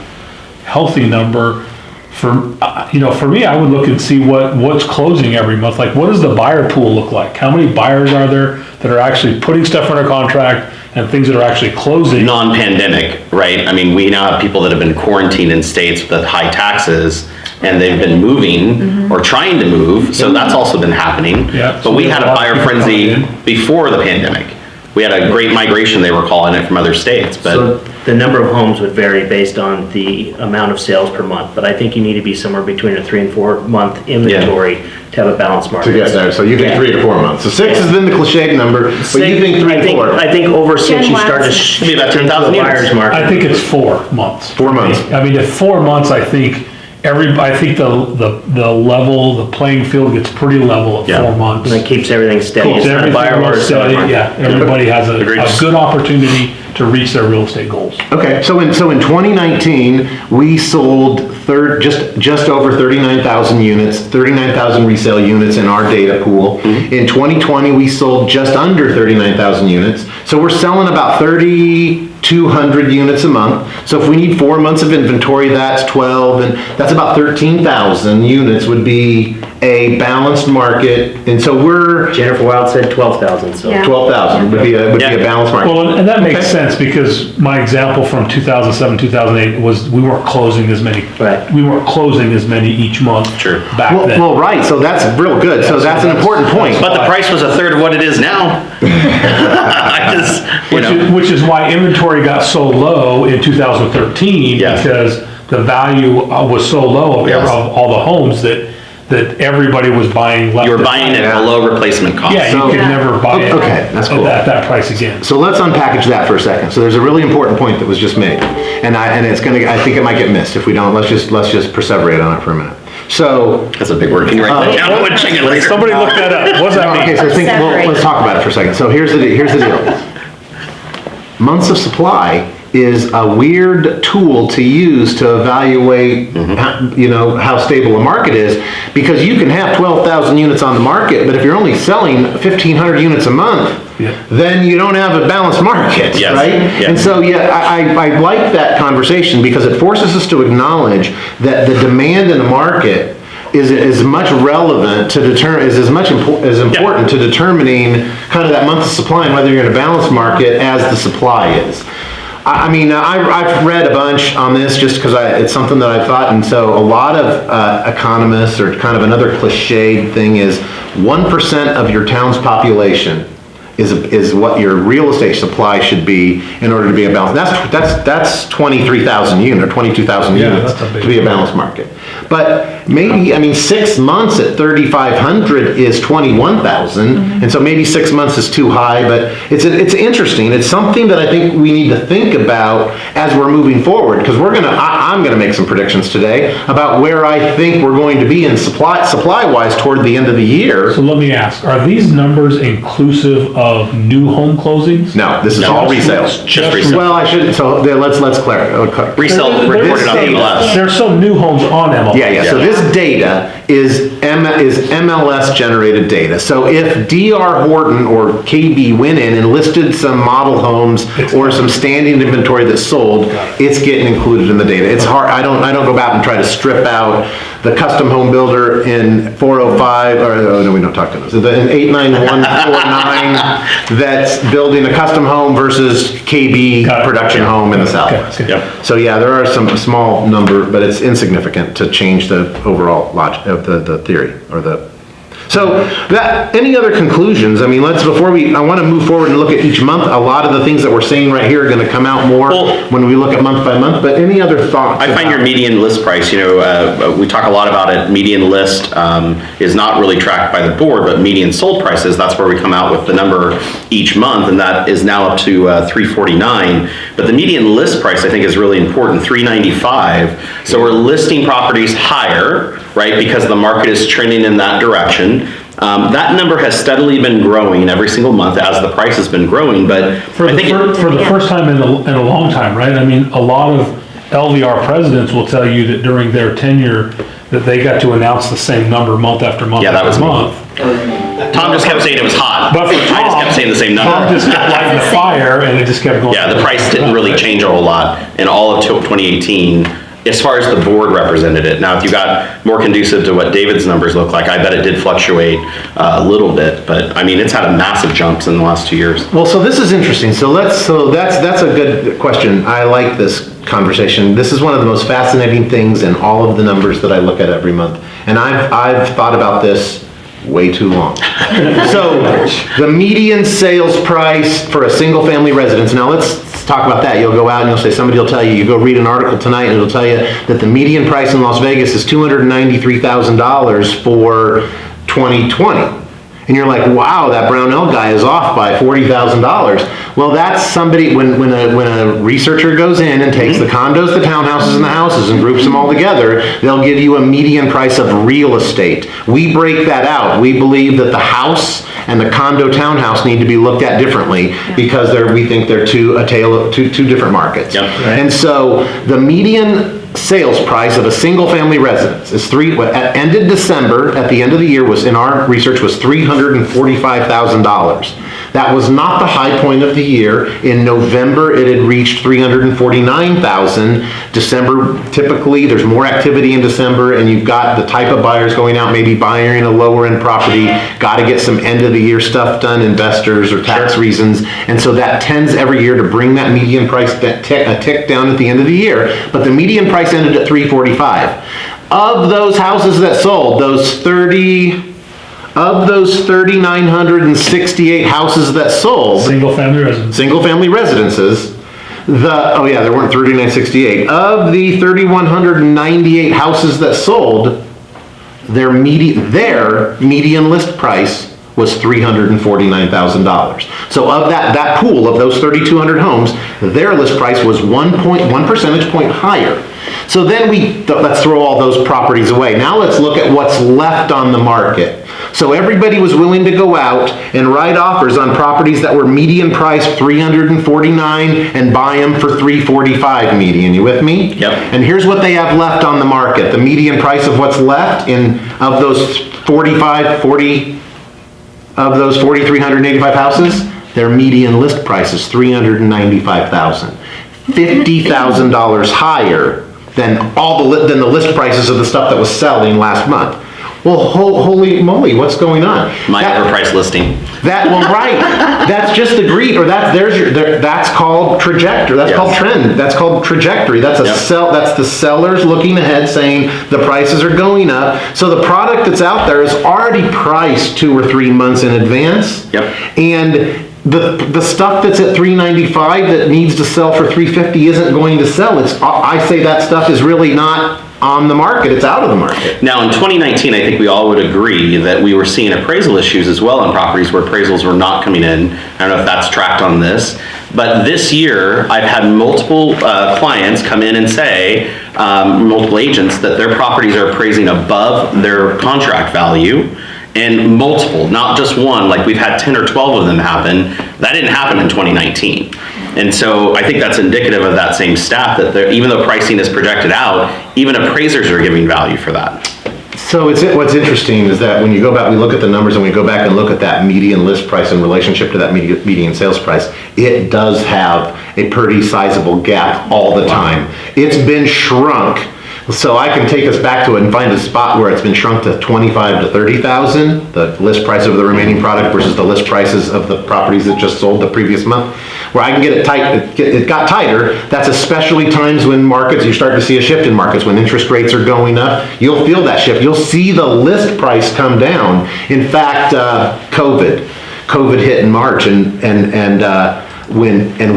healthy number. For me, I would look and see what's closing every month. Like, what does the buyer pool look like? How many buyers are there that are actually putting stuff under contract and things that are actually closing? Non-pandemic, right? I mean, we now have people that have been quarantined in states with high taxes, and they've been moving or trying to move, so that's also been happening. Yeah, but we had a buyer frenzy before the pandemic. We had a great migration, they were calling it, from other states. But So the number of homes would vary based on the amount of sales per month, but I think you need to be somewhere between a 3 and 4 month inventory to have a balanced market. To get there, so you think 3 to 4 months. So 6 has been the cliched number, but you think 3 to 4. I think over 6 you start to be about 10,000 into a buyer's units. market. I think it's 4 months. 4 months. I mean, at 4 months, I think the level, the playing field gets pretty level at 4 months. And that keeps everything steady. Keeps It's not a everything buyer or a steady, seller market. yeah. Everybody has a Agreed. good opportunity to reach their real estate goals. Okay, so in 2019, we sold just over 39,000 units, 39,000 resale units in our data pool. In 2020, we sold just under 39,000 units. So we're selling about 3,200 units a month. So if we need 4 months of inventory, that's 12, and that's about 13,000 units would be a balanced market. And so we're Jennifer Wild said 12,000, so. Yeah. 12,000 would be a balanced market. Well, and that makes Okay. sense because my example from 2007, 2008 was we weren't closing as many. Right. We weren't closing as many each month. Sure. Back then. Well, right, so that's real good. So that's an important point. But the price was a third of what it is now. I just, Which is why inventory got so low in 2013, Yes. because the value was so low of Yes. of all the homes that everybody was buying left. you were and buying right. it below replacement cost. Yeah, you So- could never buy it Okay, that's cool. at that price again. So let's unpackage that for a second. So there's a really important point that was just made, and it's gonna. I think it might get missed if we don't. Let's just perseverate on it for a minute. So That's a big word. Can you write that down? What chicken later? Somebody look that up. What does that mean? okay, so let's talk about it for a second. So here's the deal. Months of supply is a weird tool to use to evaluate, how stable a market is, because you can have 12,000 units on the market, but if you're only selling 1,500 units a month, Yeah. then you don't have a balanced market, Yes. right? Yeah. And so, I like that conversation because it forces us to acknowledge that the demand in the market is as much relevant to as important to determining kind of that month of supply and whether you're in a balanced market as the supply is. I mean, I've read a bunch on this just because it's something that I've thought, and so a lot of economists, or kind of another cliched thing is 1% of your town's population is what your real estate supply should be in order to be a balanced. That's 23,000 units or 22,000 Yeah, units that's a big to be a balanced market. But maybe, 6 months at 3,500 is 21,000, and so maybe 6 months is too high, but it's interesting. It's something that I think we need to think about as we're moving forward, because I'm gonna make some predictions today about where I think we're going to be in supply-wise toward the end of the year. So let me ask, are these numbers inclusive of new home closings? No, this is all resale. Just resale. Well, I shouldn't, so let's clarify. Resale reported on MLS. There's some new homes on MLS. Yeah, so this data is MLS generated data. So if DR Horton or KB went in and listed some model homes or some standing inventory that's sold, it's getting included in the data. It's hard, I don't go back and try to strip out the custom home builder in 405, no, we don't talk to those. In 89149 that's building a custom home versus KB Got it. production home in the Southwest. Okay. Yep. So yeah, there are some small number, but it's insignificant to change the overall logic of the theory or the. So any other conclusions? I mean, I want to move forward and look at each month. A lot of the things that we're saying right here are going to come out more when we look at month by month, but any other thoughts? I find your median list price, we talk a lot about it. Median list is not really tracked by the board, but median sold prices, that's where we come out with the number each month, and that is now up to 349. But the median list price, I think, is really important, 395. So we're listing properties higher, right, because the market is trending in that direction. That number has steadily been growing every single month as the price has been growing, but For the first time in a long time, right? I mean, a lot of LVR presidents will tell you that during their tenure, that they got to announce the same number month after month Yeah, that after was me. month. Tom just kept saying it was hot. But for I just Tom, kept saying the same number. Tom just kept lighting the fire and it just kept going. Yeah, the price didn't really change a whole lot in all of 2018 as far as the board represented it. Now, if you got more conducive to what David's numbers look like, I bet it did fluctuate a little bit, but I mean, it's had a massive jumps in the last 2 years. Well, so this is interesting. So that's a good question. I like this conversation. This is one of the most fascinating things in all of the numbers that I look at every month. And I've thought about this way too long. So the median sales price for a single family residence. Now let's talk about that. You'll go out and you'll say, somebody will tell you, you go read an article tonight and it'll tell you that the median price in Las Vegas is $293,000 for 2020. And you're like, wow, that Brownell guy is off by $40,000. Well, that's somebody, when a researcher goes in and takes the condos, the townhouses, and the houses and groups them all together, they'll give you a median price of real estate. We break that out. We believe that the house and the condo townhouse need to be looked at differently because we think they're two different markets. Yep. Right. And so the median sales price of a single family residence is ended December at the end of the year was in our research was $345,000. That was not the high point of the year. In November, it had reached $349,000. December, typically, there's more activity in December, and you've got the type of buyers going out, maybe buying a lower end property, got to get some end of the year stuff done, investors or tax reasons, and so that tends every year to bring that median price a tick down at the end of the year. But the median price ended at $345,000. Of those houses that sold, those 3,968 houses that sold, single-family residences, there weren't 3,968. Of the 3,198 houses that sold, their median list price was $349,000. So of that pool of those 3,200 homes, their list price was 1 percentage point higher. So then let's throw all those properties away. Now let's look at what's left on the market. So everybody was willing to go out and write offers on properties that were median price $349,000 and buy them for $345,000 median. You with me? Yep. And here's what they have left on the market. The median price of what's left of those 4,385 houses, their median list price is $395,000. $50,000 higher than the list prices of the stuff that was selling last month. Well, holy moly, what's going on? My overpriced listing. Right. That's just the greed, or that's called trajectory. That's called trend. That's called trajectory. That's that's the sellers looking ahead saying the prices are going up. So the product that's out there is already priced 2 or 3 months in advance. Yep. And the stuff that's at $395 that needs to sell for $350 isn't going to sell. I say that stuff is really not on the market. It's out of the market. Now, in 2019, I think we all would agree that we were seeing appraisal issues as well on properties where appraisals were not coming in. I don't know if that's tracked on this, but this year I've had multiple clients come in and say, multiple agents, that their properties are appraising above their contract value. And multiple, not just one, like we've had 10 or 12 of them happen. That didn't happen in 2019. And so I think that's indicative of that same stat, that even though pricing is projected out, even appraisers are giving value for that. So what's interesting is that when you go back, we look at the numbers and we go back and look at that median list price in relationship to that median sales price, it does have a pretty sizable gap all the time. It's been shrunk. So I can take us back to it and find a spot where it's been shrunk to $25,000 to $30,000, the list price of the remaining product versus the list prices of the properties that just sold the previous month, where I can get it tight. It got tighter. That's especially times when you start to see a shift in markets, when interest rates are going up. You'll feel that shift. You'll see the list price come down. In fact, COVID hit in March, and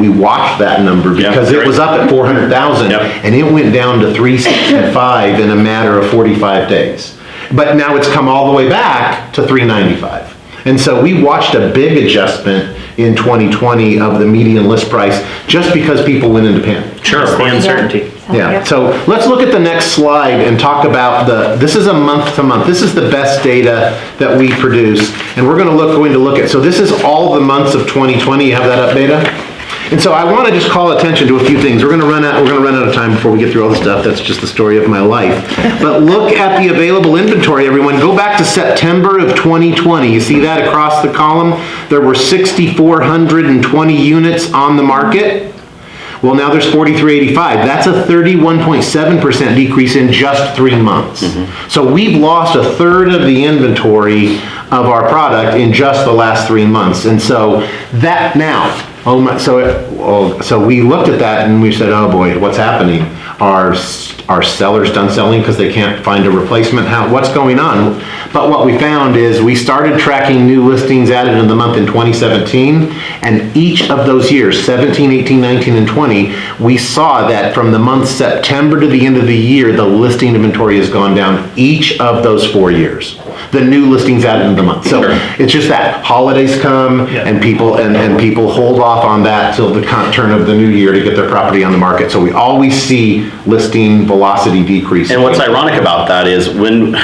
we watched that number because it was up at 400,000 and it went down to 365 in a matter of 45 days. But now it's come all the way back to 395. And so we watched a big adjustment in 2020 of the median list price just because people went into panic. Sure, the uncertainty. Yeah, so let's look at the next slide and talk about this is a month to month. This is the best data that we produce, and we're going to look at, so this is all the months of 2020. You have that up, Beta? And so I want to just call attention to a few things. We're going to run out of time before we get through all the stuff. That's just the story of my life. But look at the available inventory, everyone. Go back to September of 2020. You see that across the column? There were 6,420 units on the market. Well, now there's 4,385. That's a 31.7% decrease in just 3 months. Mm-hmm. So we've lost a third of the inventory of our product in just the last 3 months. And so that now, so we looked at that and we said, oh boy, what's happening? Are sellers done selling because they can't find a replacement? What's going on? But what we found is we started tracking new listings added in the month in 2017, and each of those years, 17, 18, 19, and 20, we saw that from the month September to the end of the year, the listing inventory has gone down each of those 4 years. The new listings added in the month. So it's just that holidays come and people hold off on that till the turn of the new year to get their property on the market. So we always see listing velocity decrease. And what's ironic about that is when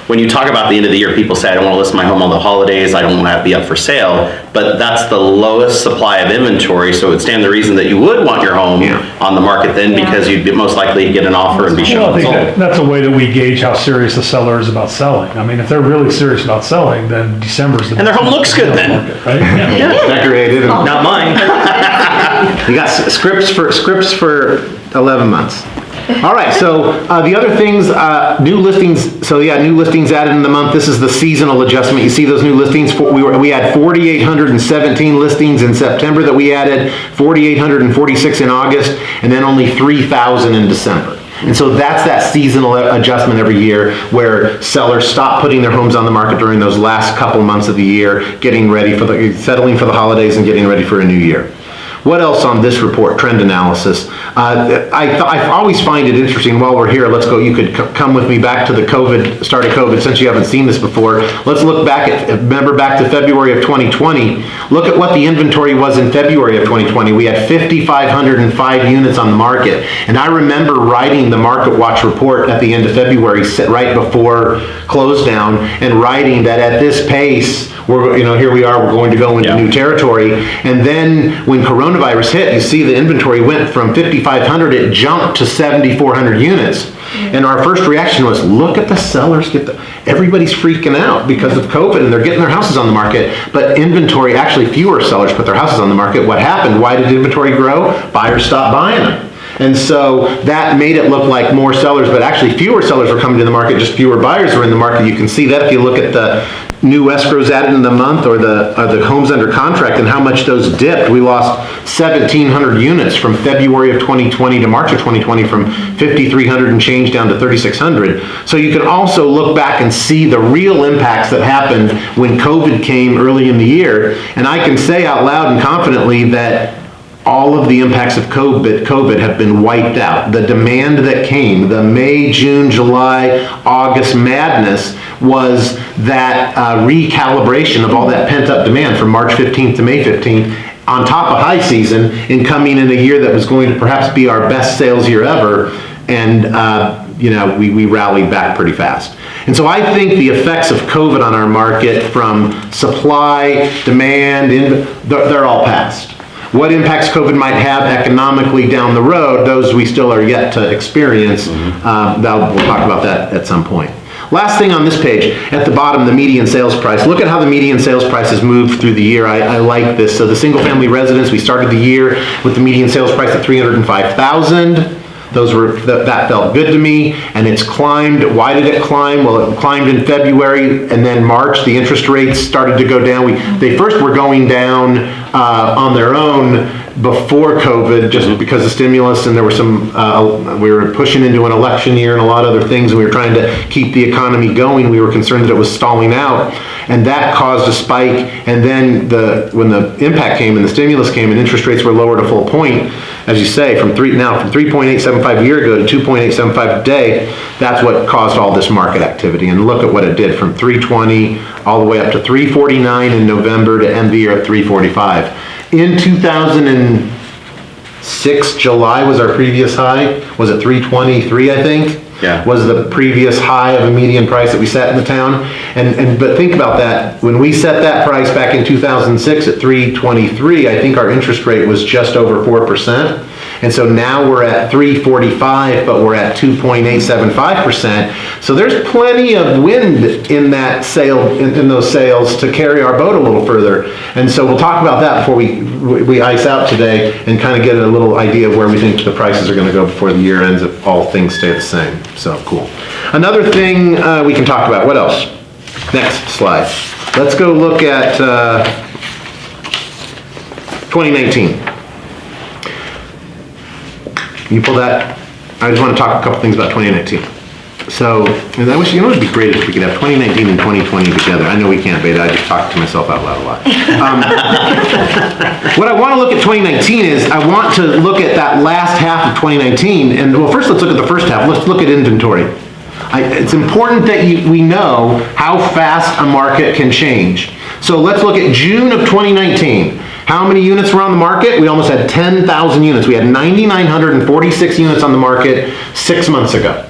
when you talk about the end of the year, people say, I don't want to list my home on the holidays, I don't want to be up for sale, but that's the lowest supply of inventory, so it would stand the reason that you would want your home on the market then, because you'd be most likely to get an offer and be Well, shown I think sold. that's a way that we gauge how serious the seller is about selling. I mean, if they're really serious about selling, then December's the. And their home looks good then. market, right? Yeah. Decorated. And Not mine. you got scripts for 11 months. All right, so the other things, new listings. So yeah, new listings added in the month. This is the seasonal adjustment. You see those new listings. We had 4,817 listings in September that we added, 4,846 in August, and then only 3,000 in December. And so that's that seasonal adjustment every year where sellers stop putting their homes on the market during those last couple months of the year, getting ready for settling for the holidays and getting ready for a new year. What else on this report? Trend analysis. I always find it interesting. While we're here, let's go. You could come with me back to the start of COVID, since you haven't seen this before. Let's look back remember back to February of 2020. Look at what the inventory was in February of 2020. We had 5,505 units on the market. And I remember writing the Market Watch report at the end of February, right before close down, and writing that at this pace, here we are, we're going to go into new territory. And then when coronavirus hit, you see the inventory went from 5,500, it jumped to 7,400 units. And our first reaction was, look at the sellers, everybody's freaking out because of COVID and they're getting their houses on the market. But inventory, actually fewer sellers put their houses on the market. What happened? Why did inventory grow? Buyers stopped buying them. And so that made it look like more sellers, but actually fewer sellers were coming to the market, just fewer buyers were in the market. You can see that if you look at the new escrows added in the month or the homes under contract and how much those dipped. We lost 1,700 units from February of 2020 to March of 2020, from 5,300 and change down to 3,600. So you can also look back and see the real impacts that happened when COVID came early in the year. And I can say out loud and confidently that all of the impacts of COVID have been wiped out. The demand that came, the May, June, July, August madness, was that recalibration of all that pent-up demand from March 15th to May 15th, on top of high season, and coming in a year that was going to perhaps be our best sales year ever. And we rallied back pretty fast. And so I think the effects of COVID on our market, from supply, demand, they're all past. What impacts COVID might have economically down the road, those we still are yet to experience. We'll talk about that at some point. Last thing on this page, at the bottom, the median sales price. Look at how the median sales price has moved through the year. I like this. So the single family residence, we started the year with the median sales price at $305,000. That felt good to me, and it's climbed. Why did it climb? Well, it climbed in February, and then March, the interest rates started to go down. They first were going down on their own before COVID, just because of stimulus, and there were some, we were pushing into an election year and a lot of other things, and we were trying to keep the economy going. We were concerned that it was stalling out, and that caused a spike. And then when the impact came and the stimulus came and interest rates were lowered a full point, as you say, from 3.875 a year ago to 2.875 today, that's what caused all this market activity. And look at what it did, from 320 all the way up to 349 in November to end the year at 345. In 2006, July was our previous high. Was it 323, I think? Yeah. Was the previous high of a median price that we set in the town. But think about that. When we set that price back in 2006 at 323, I think our interest rate was just over 4%. And so now we're at 345, but we're at 2.875%. So there's plenty of wind in that in those sales to carry our boat a little further. And so we'll talk about that before we ice out today, and kind of get a little idea of where we think the prices are going to go before the year ends, if all things stay the same. So cool. Another thing we can talk about. What else? Next slide. Let's go look at 2019. You pull that. I just want to talk a couple things about 2019. So, and I wish, it'd be great if we could have 2019 and 2020 together. I know we can't, but I just talk to myself out loud a lot. What I want to look at 2019 is, I want to look at that last half of 2019. And well, first let's look at the first half. Let's look at inventory. It's important that we know how fast a market can change. So let's look at June of 2019. How many units were on the market? We almost had 10,000 units. We had 9,946 units on the market 6 months ago.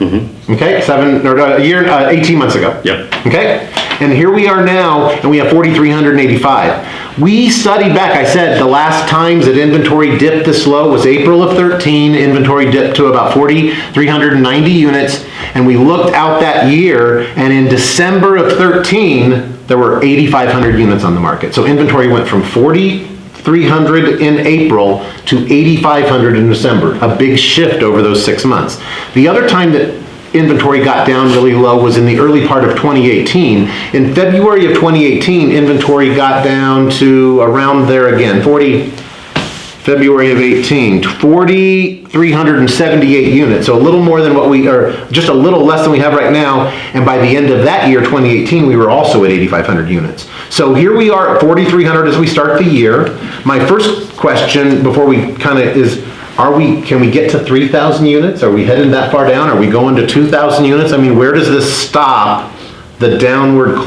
Okay, 18 months ago. Yep. Okay, and here we are now, and we have 4,385. We studied back, I said, the last times that inventory dipped this low was April of 13. Inventory dipped to about 4,390 units, and we looked out that year, and in December of 13, there were 8,500 units on the market. So inventory went from 4,300 in April to 8,500 in December, a big shift over those 6 months. The other time that inventory got down really low was in the early part of 2018. In February of 2018, inventory got down to around there again, February of 18, 4,378 units, so a little more than what we, or just a little less than we have right now, and by the end of that year, 2018, we were also at 8,500 units. So here we are at 4,300 as we start the year. My first question before we kind of is, can we get to 3,000 units? Are we heading that far down? Are we going to 2,000 units? I mean, where does this stop the downward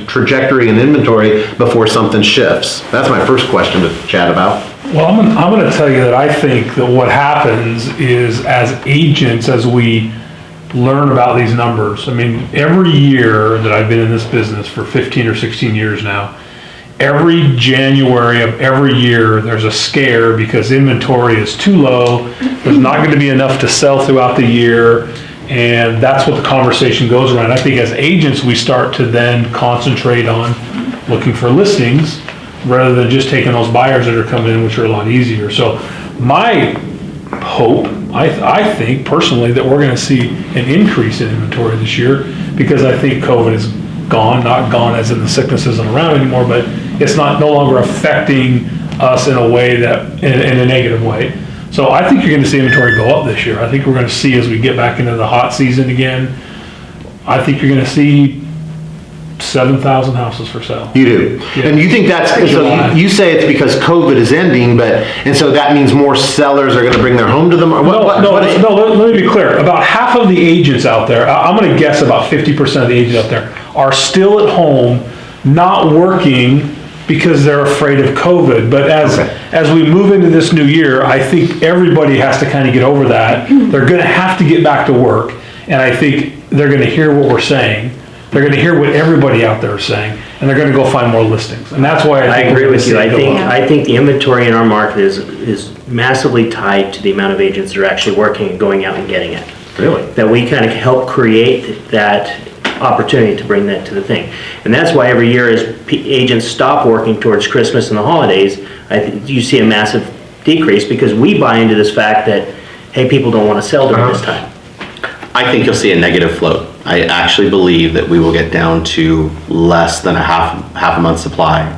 trajectory in inventory before something shifts? That's my first question to chat about. Well, I'm going to tell you that I think that what happens is as agents, as we learn about these numbers, I mean, every year that I've been in this business for 15 or 16 years now, every January of every year, there's a scare because inventory is too low. There's not going to be enough to sell throughout the year. And that's what the conversation goes around. I think as agents, we start to then concentrate on looking for listings rather than just taking those buyers that are coming in, which are a lot easier. So my hope, I think personally, that we're going to see an increase in inventory this year because I think COVID is gone, not gone as in the sickness isn't around anymore, but it's no longer affecting us in a way that, in a negative way. So I think you're going to see inventory go up this year. I think we're going to see as we get back into the hot season again, I think you're going to see 7,000 houses for sale. You do. Yeah. And you think that's, so you say it's because COVID is ending, and so that means more sellers are going to bring their home to them? No, let me be clear. About half of the agents out there, I'm going to guess about 50% of the agents out there are still at home, not working because they're afraid of COVID. But as we move into this new year, I think everybody has to kind of get over that. They're going to have to get back to work, and I think they're going to hear what we're saying. They're going to hear what everybody out there is saying, and they're going to go find more listings. And that's why I agree with you. I think the inventory in our market is massively tied to the amount of agents that are actually working and going out and getting it. Really? That we kind of help create that opportunity to bring that to the thing. And that's why every year as agents stop working towards Christmas and the holidays, you see a massive decrease because we buy into this fact that, hey, people don't want to sell during this time. I think you'll see a negative float. I actually believe that we will get down to less than a half a month supply.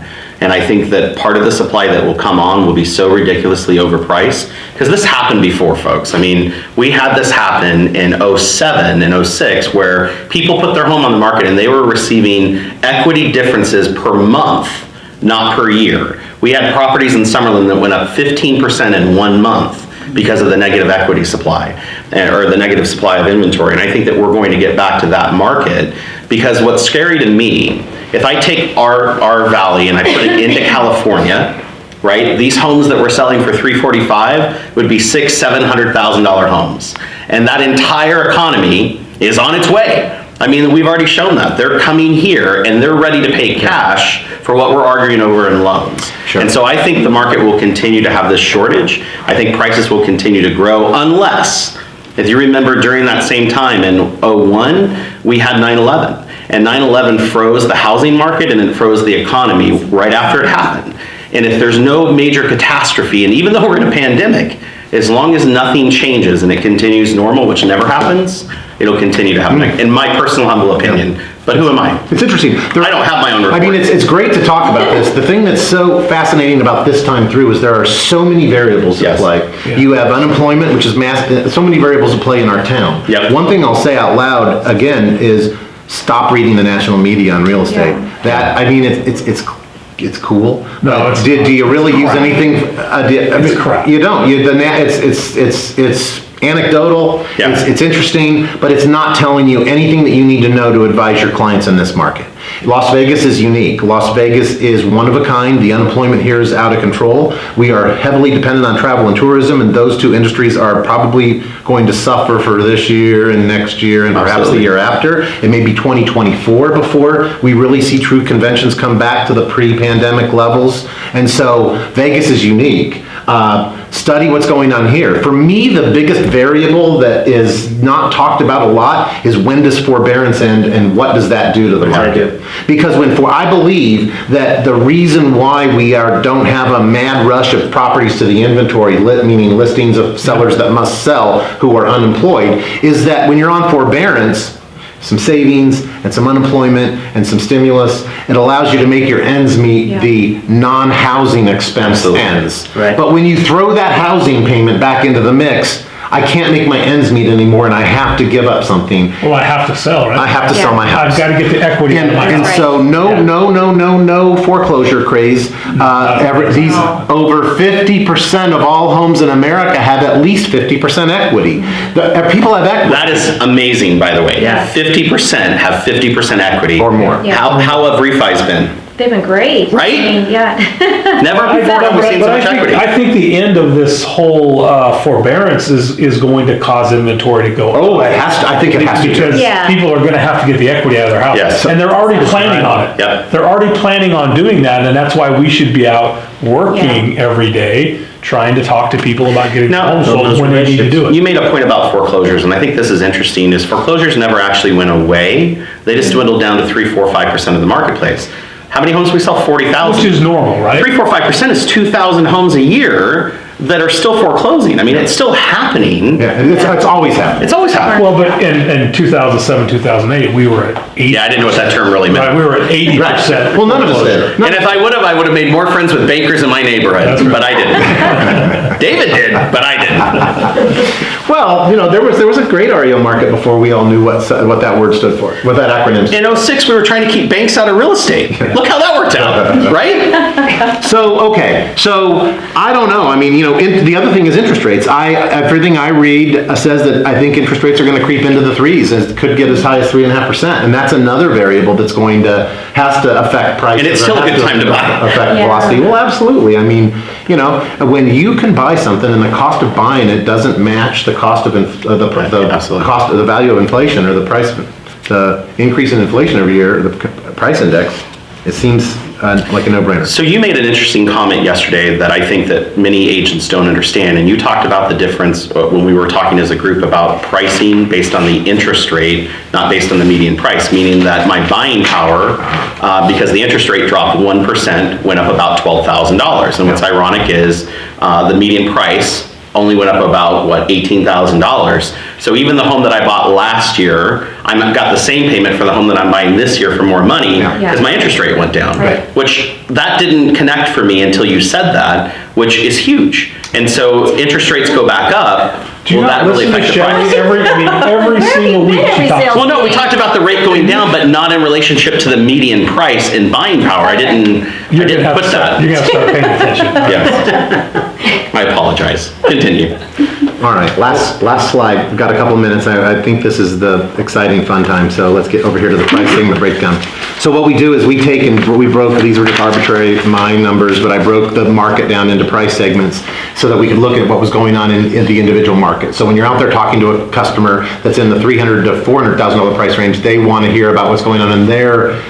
And I think that part of the supply that will come on will be so ridiculously overpriced, because this happened before, folks. I mean, we had this happen in 07 and 06 where people put their home on the market and they were receiving equity differences per month, not per year. We had properties in Summerlin that went up 15% in 1 month because of the negative equity supply or the negative supply of inventory. And I think that we're going to get back to that market, because what's scary to me, if I take our valley and I put it into California, right? These homes that we're selling for $345 would be $600,000-$700,000 homes. And that entire economy is on its way. I mean, we've already shown that. They're coming here and they're ready to pay cash for what we're arguing over in loans. Sure. And so I think the market will continue to have this shortage. I think prices will continue to grow unless, if you remember during that same time in 01, we had 9/11. And 9/11 froze the housing market and it froze the economy right after it happened. And if there's no major catastrophe, and even though we're in a pandemic, as long as nothing changes and it continues normal, which never happens, it'll continue to happen, in my personal humble opinion. But who am I? It's interesting. I don't have my own report. I mean, it's great to talk about this. The thing that's so fascinating about this time through is there are so many variables at play. Yeah. You have unemployment, which is massive, so many variables at play in our town. Yep. One thing I'll say out loud, again, is stop reading the national media on real estate. Yeah. That, I mean, it's cool. No, it's do you really use crap. anything? It's crap. You don't. It's anecdotal. Yeah. It's interesting, but it's not telling you anything that you need to know to advise your clients in this market. Las Vegas is unique. Las Vegas is one of a kind. The unemployment here is out of control. We are heavily dependent on travel and tourism, and those two industries are probably going to suffer for this year and next year and perhaps the year after. It may be 2024 before we really see true conventions come back to the pre-pandemic levels. And so Vegas is unique. Study what's going on here. For me, the biggest variable that is not talked about a lot is when does forbearance end and what does that do to the market? Because I believe that the reason why we don't have a mad rush of properties to the inventory, meaning listings of sellers that must sell who are unemployed, is that when you're on forbearance, some savings and some unemployment and some stimulus, it allows you to make your ends meet the non-housing expense ends. Right. But when you throw that housing payment back into the mix, I can't make my ends meet anymore and I have to give up something. Well, I have to sell, right? I have to sell my house. I've got to get the equity out of my And house. so no foreclosure craze. These over 50% of all homes in America have at least 50% equity. People have equity. That is amazing, by the way. Yeah. 50% have 50% equity. Or more. Yeah. How have refis been? They've been great. Right? I mean, yeah. Never before have we seen so much equity. I think the end of this whole forbearance is going to cause inventory to go up. Oh, it has to. I think it has to. Because Yeah. people are going to have to get the equity out of their house. Yes. And they're already planning on it. Yep. They're already planning on doing that, and that's why we should be out working every day, trying to talk to people about getting Now, homes sold when they need to do it. You made a point about foreclosures, and I think this is interesting, is foreclosures never actually went away. They just dwindled down to 3, 4, 5% of the marketplace. How many homes do we sell? 40,000. Which is normal, right? 3, 4, 5% is 2,000 homes a year that are still foreclosing. I mean, it's still happening. Yeah, it's always happened. It's always happened. Well, but in 2007, 2008, we were at 80. Yeah, I didn't know what that term really meant. Right, we were at 80%. Well, none of us did. And if I would have made more friends with bankers in my neighborhood, That's right. but I didn't. David did, but I didn't. Well, there was a great REO market before we all knew what that word stood for, what that acronym stood In 06, we were trying to keep banks out of real estate. Look how that worked out, right? So I don't know. I mean, the other thing is interest rates. Everything I read says that I think interest rates are going to creep into the threes and could get as high as 3.5%. And that's another variable that's has to affect prices. And it's still a good time to buy. Affect velocity. Well, absolutely. I mean, when you can buy something and the cost of buying it doesn't match the cost of Absolutely. cost of the value of inflation or the increase in inflation every year, the price index, it seems like a no-brainer. So you made an interesting comment yesterday that I think that many agents don't understand, and you talked about the difference when we were talking as a group about pricing based on the interest rate, not based on the median price, meaning that my buying power, because the interest rate dropped 1%, went up about $12,000. And what's ironic is the median price only went up about, $18,000. So even the home that I bought last year, I've got the same payment for the home that I'm buying this year for more money because my interest rate went down. Right. Which, that didn't connect for me until you said that, which is huge. And so interest rates go back up, Do you will not that really listen to affect the Shelly price? every single week she talks? Well, no, we talked about the rate going down, but not in relationship to the median price in buying power. I didn't You're gonna put that. You're going to start paying attention. Yes. I apologize. Continue. All right, last slide. We've got a couple of minutes. I think this is the exciting fun time, so let's get over here to the pricing, the breakdown. So what we do is we broke, these were just arbitrary my numbers, but I broke the market down into price segments so that we could look at what was going on in the individual market. So when you're out there talking to a customer that's in the $300,000 to $400,000 price range, they want to hear about what's going on in their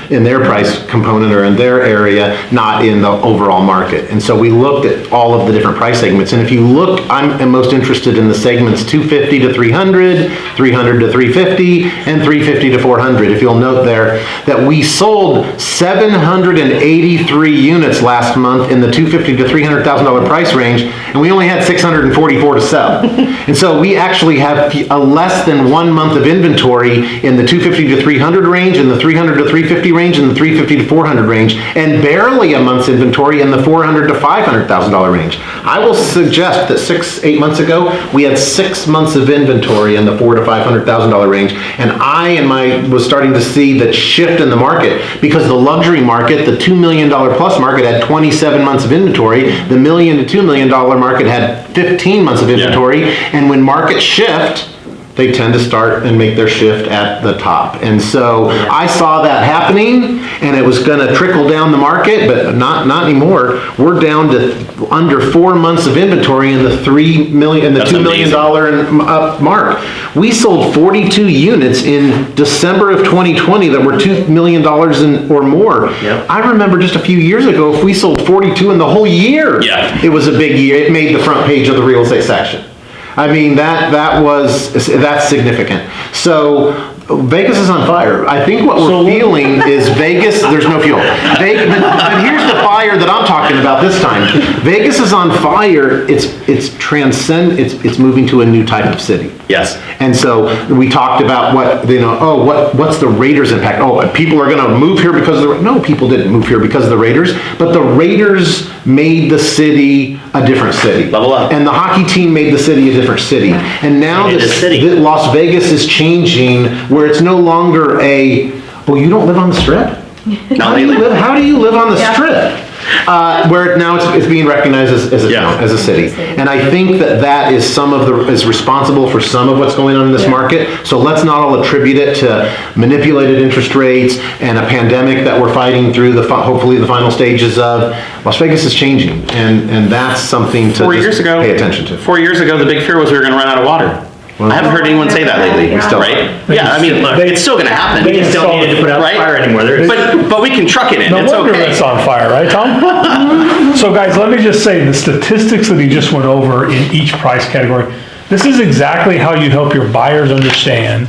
price component or in their area, not in the overall market. And so we looked at all of the different price segments. And if you look, I'm most interested in the segments 250 to 300, 300 to 350, and 350 to 400. If you'll note there that we sold 783 units last month in the $250,000 to $300,000 price range, and we only had 644 to sell. And so we actually have a less than 1 month of inventory in the 250 to 300 range, in the 300 to 350 range, and the 350 to 400 range, and barely a month's inventory in the $400,000 to $500,000 range. I will suggest that 8 months ago, we had 6 months of inventory in the $400,000 to $500,000 range, and I was starting to see that shift in the market because the luxury market, the $2 million plus market, had 27 months of inventory. The $1 million to $2 million market had 15 months of inventory, and when markets shift, they tend to start and make their shift at the top. And so I saw that happening, and it was gonna trickle down the market, but not anymore. We're down to under 4 months of inventory in the $2 million up mark. We sold 42 units in December of 2020 that were $2 million or more. Yep. I remember just a few years ago, if we sold 42 in the whole year, it was a big year. It made the front page of the real estate section. I mean, that's significant. So Vegas is on fire. I think what we're feeling is Vegas, there's no fuel. But here's the fire that I'm talking about this time. Vegas is on fire. It's moving to a new type of city. Yes. And so we talked about what's the Raiders impact? Oh, people are going to move here because of the, no, people didn't move here because of the Raiders, but the Raiders made the city a different city. Level up. And the hockey team made the city a different city. And now Las Vegas is changing where it's no longer you don't live on the Strip? How do you live on the Strip? Where now it's being recognized as a city. And I think that is responsible for some of what's going on in this market. So let's not all attribute it to manipulated interest rates and a pandemic that we're fighting through hopefully the final stages of. Las Vegas is changing, and that's something to pay attention to. 4 years ago, the big fear was we were going to run out of water. I haven't heard anyone say that lately. Right? Yeah, I mean, it's still going to happen. They just don't need to put out fire anymore. But we can truck it in. No wonder it's on fire, right, Tom? So guys, let me just say, the statistics that he just went over in each price category, this is exactly how you help your buyers understand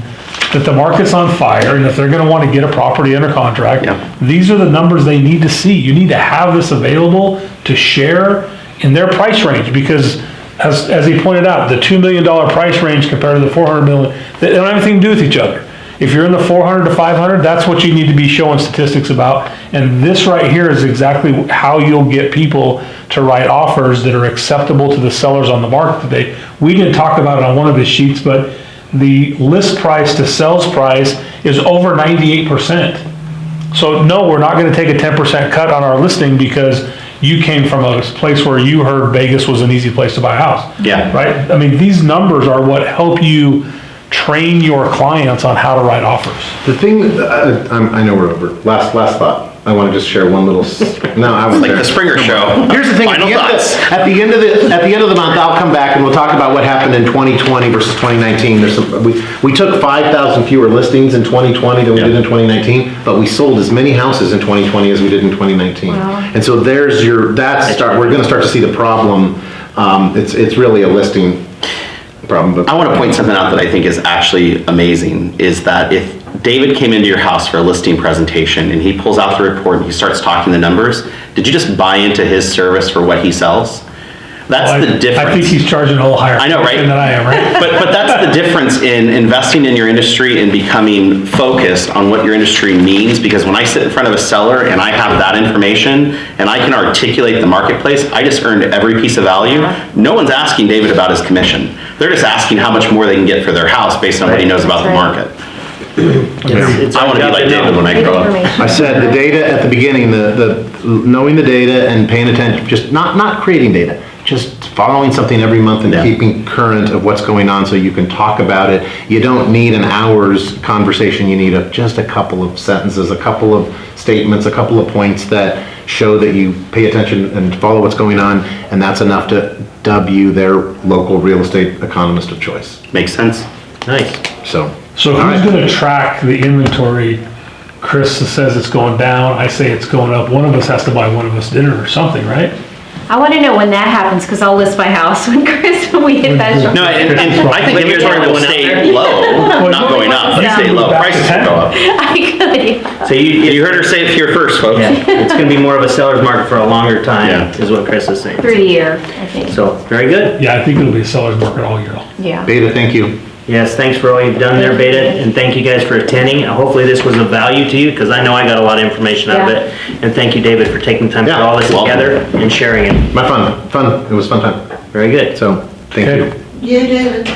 that the market's on fire, and if they're going to want to get a property under contract, these are the numbers they need to see. You need to have this available to share in their price range, because as he pointed out, the $2 million price range compared to the $400 million, they don't have anything to do with each other. If you're in the 400 to 500, that's what you need to be showing statistics about. And this right here is exactly how you'll get people to write offers that are acceptable to the sellers on the market today. We didn't talk about it on one of his sheets, but the list price to sales price is over 98%. So no, we're not going to take a 10% cut on our listing because you came from a place where you heard Vegas was an easy place to buy a house. Yeah. Right? I mean, these numbers are what help you train your clients on how to write offers. The thing, I know we're over. Last thought. I want to just share one little. No, I was like the Springer Show. Here's the thing. Final thoughts. At the end of the month, I'll come back and we'll talk about what happened in 2020 versus 2019. We took 5,000 fewer listings in 2020 than we did in 2019, but we sold as many houses in 2020 as we did in 2019. Wow. And so we're going to start to see the problem. It's really a listing problem. But I want to point something out that I think is actually amazing, is that if David came into your house for a listing presentation and he pulls out the report and he starts talking the numbers, did you just buy into his service for what he sells? That's the difference. I think he's charging a little higher. I know, right? Than I am, right? But that's the difference in investing in your industry and becoming focused on what your industry means. Because when I sit in front of a seller and I have that information and I can articulate the marketplace, I just earned every piece of value. No one's asking David about his commission. They're just asking how much more they can get for their house based on what he knows about the market. I want to be like David when I grow up. I said the data at the beginning, the knowing the data and paying attention, just not creating data, just following something every month and keeping current of what's going on so you can talk about it. You don't need an hour's conversation. You need just a couple of sentences, a couple of statements, a couple of points that show that you pay attention and follow what's going on, and that's enough to dub you their local real estate economist of choice. Makes sense. Nice. So who's going to track the inventory? Chris says it's going down. I say it's going up. One of us has to buy one of us dinner or something, right? I want to know when that happens, because I'll list my house when we hit that. No, and I think inventory will stay low, not going up. It'll stay low. Prices will go up. I could. So you heard her say it here first, folks. Yeah, it's going to be more of a seller's market for a longer time, is what Chris is saying. Through the year, I think. So, very good. Yeah, I think it'll be a seller's market all year long. Yeah. Beta, thank you. Yes, thanks for all you've done there, Beta, and thank you guys for attending. Hopefully this was of value to you, because I know I got a lot of information out of it. And thank you, David, for taking time to put all this together and sharing it. My fun. It was a fun time. Very good. So, thank you. Yeah, David.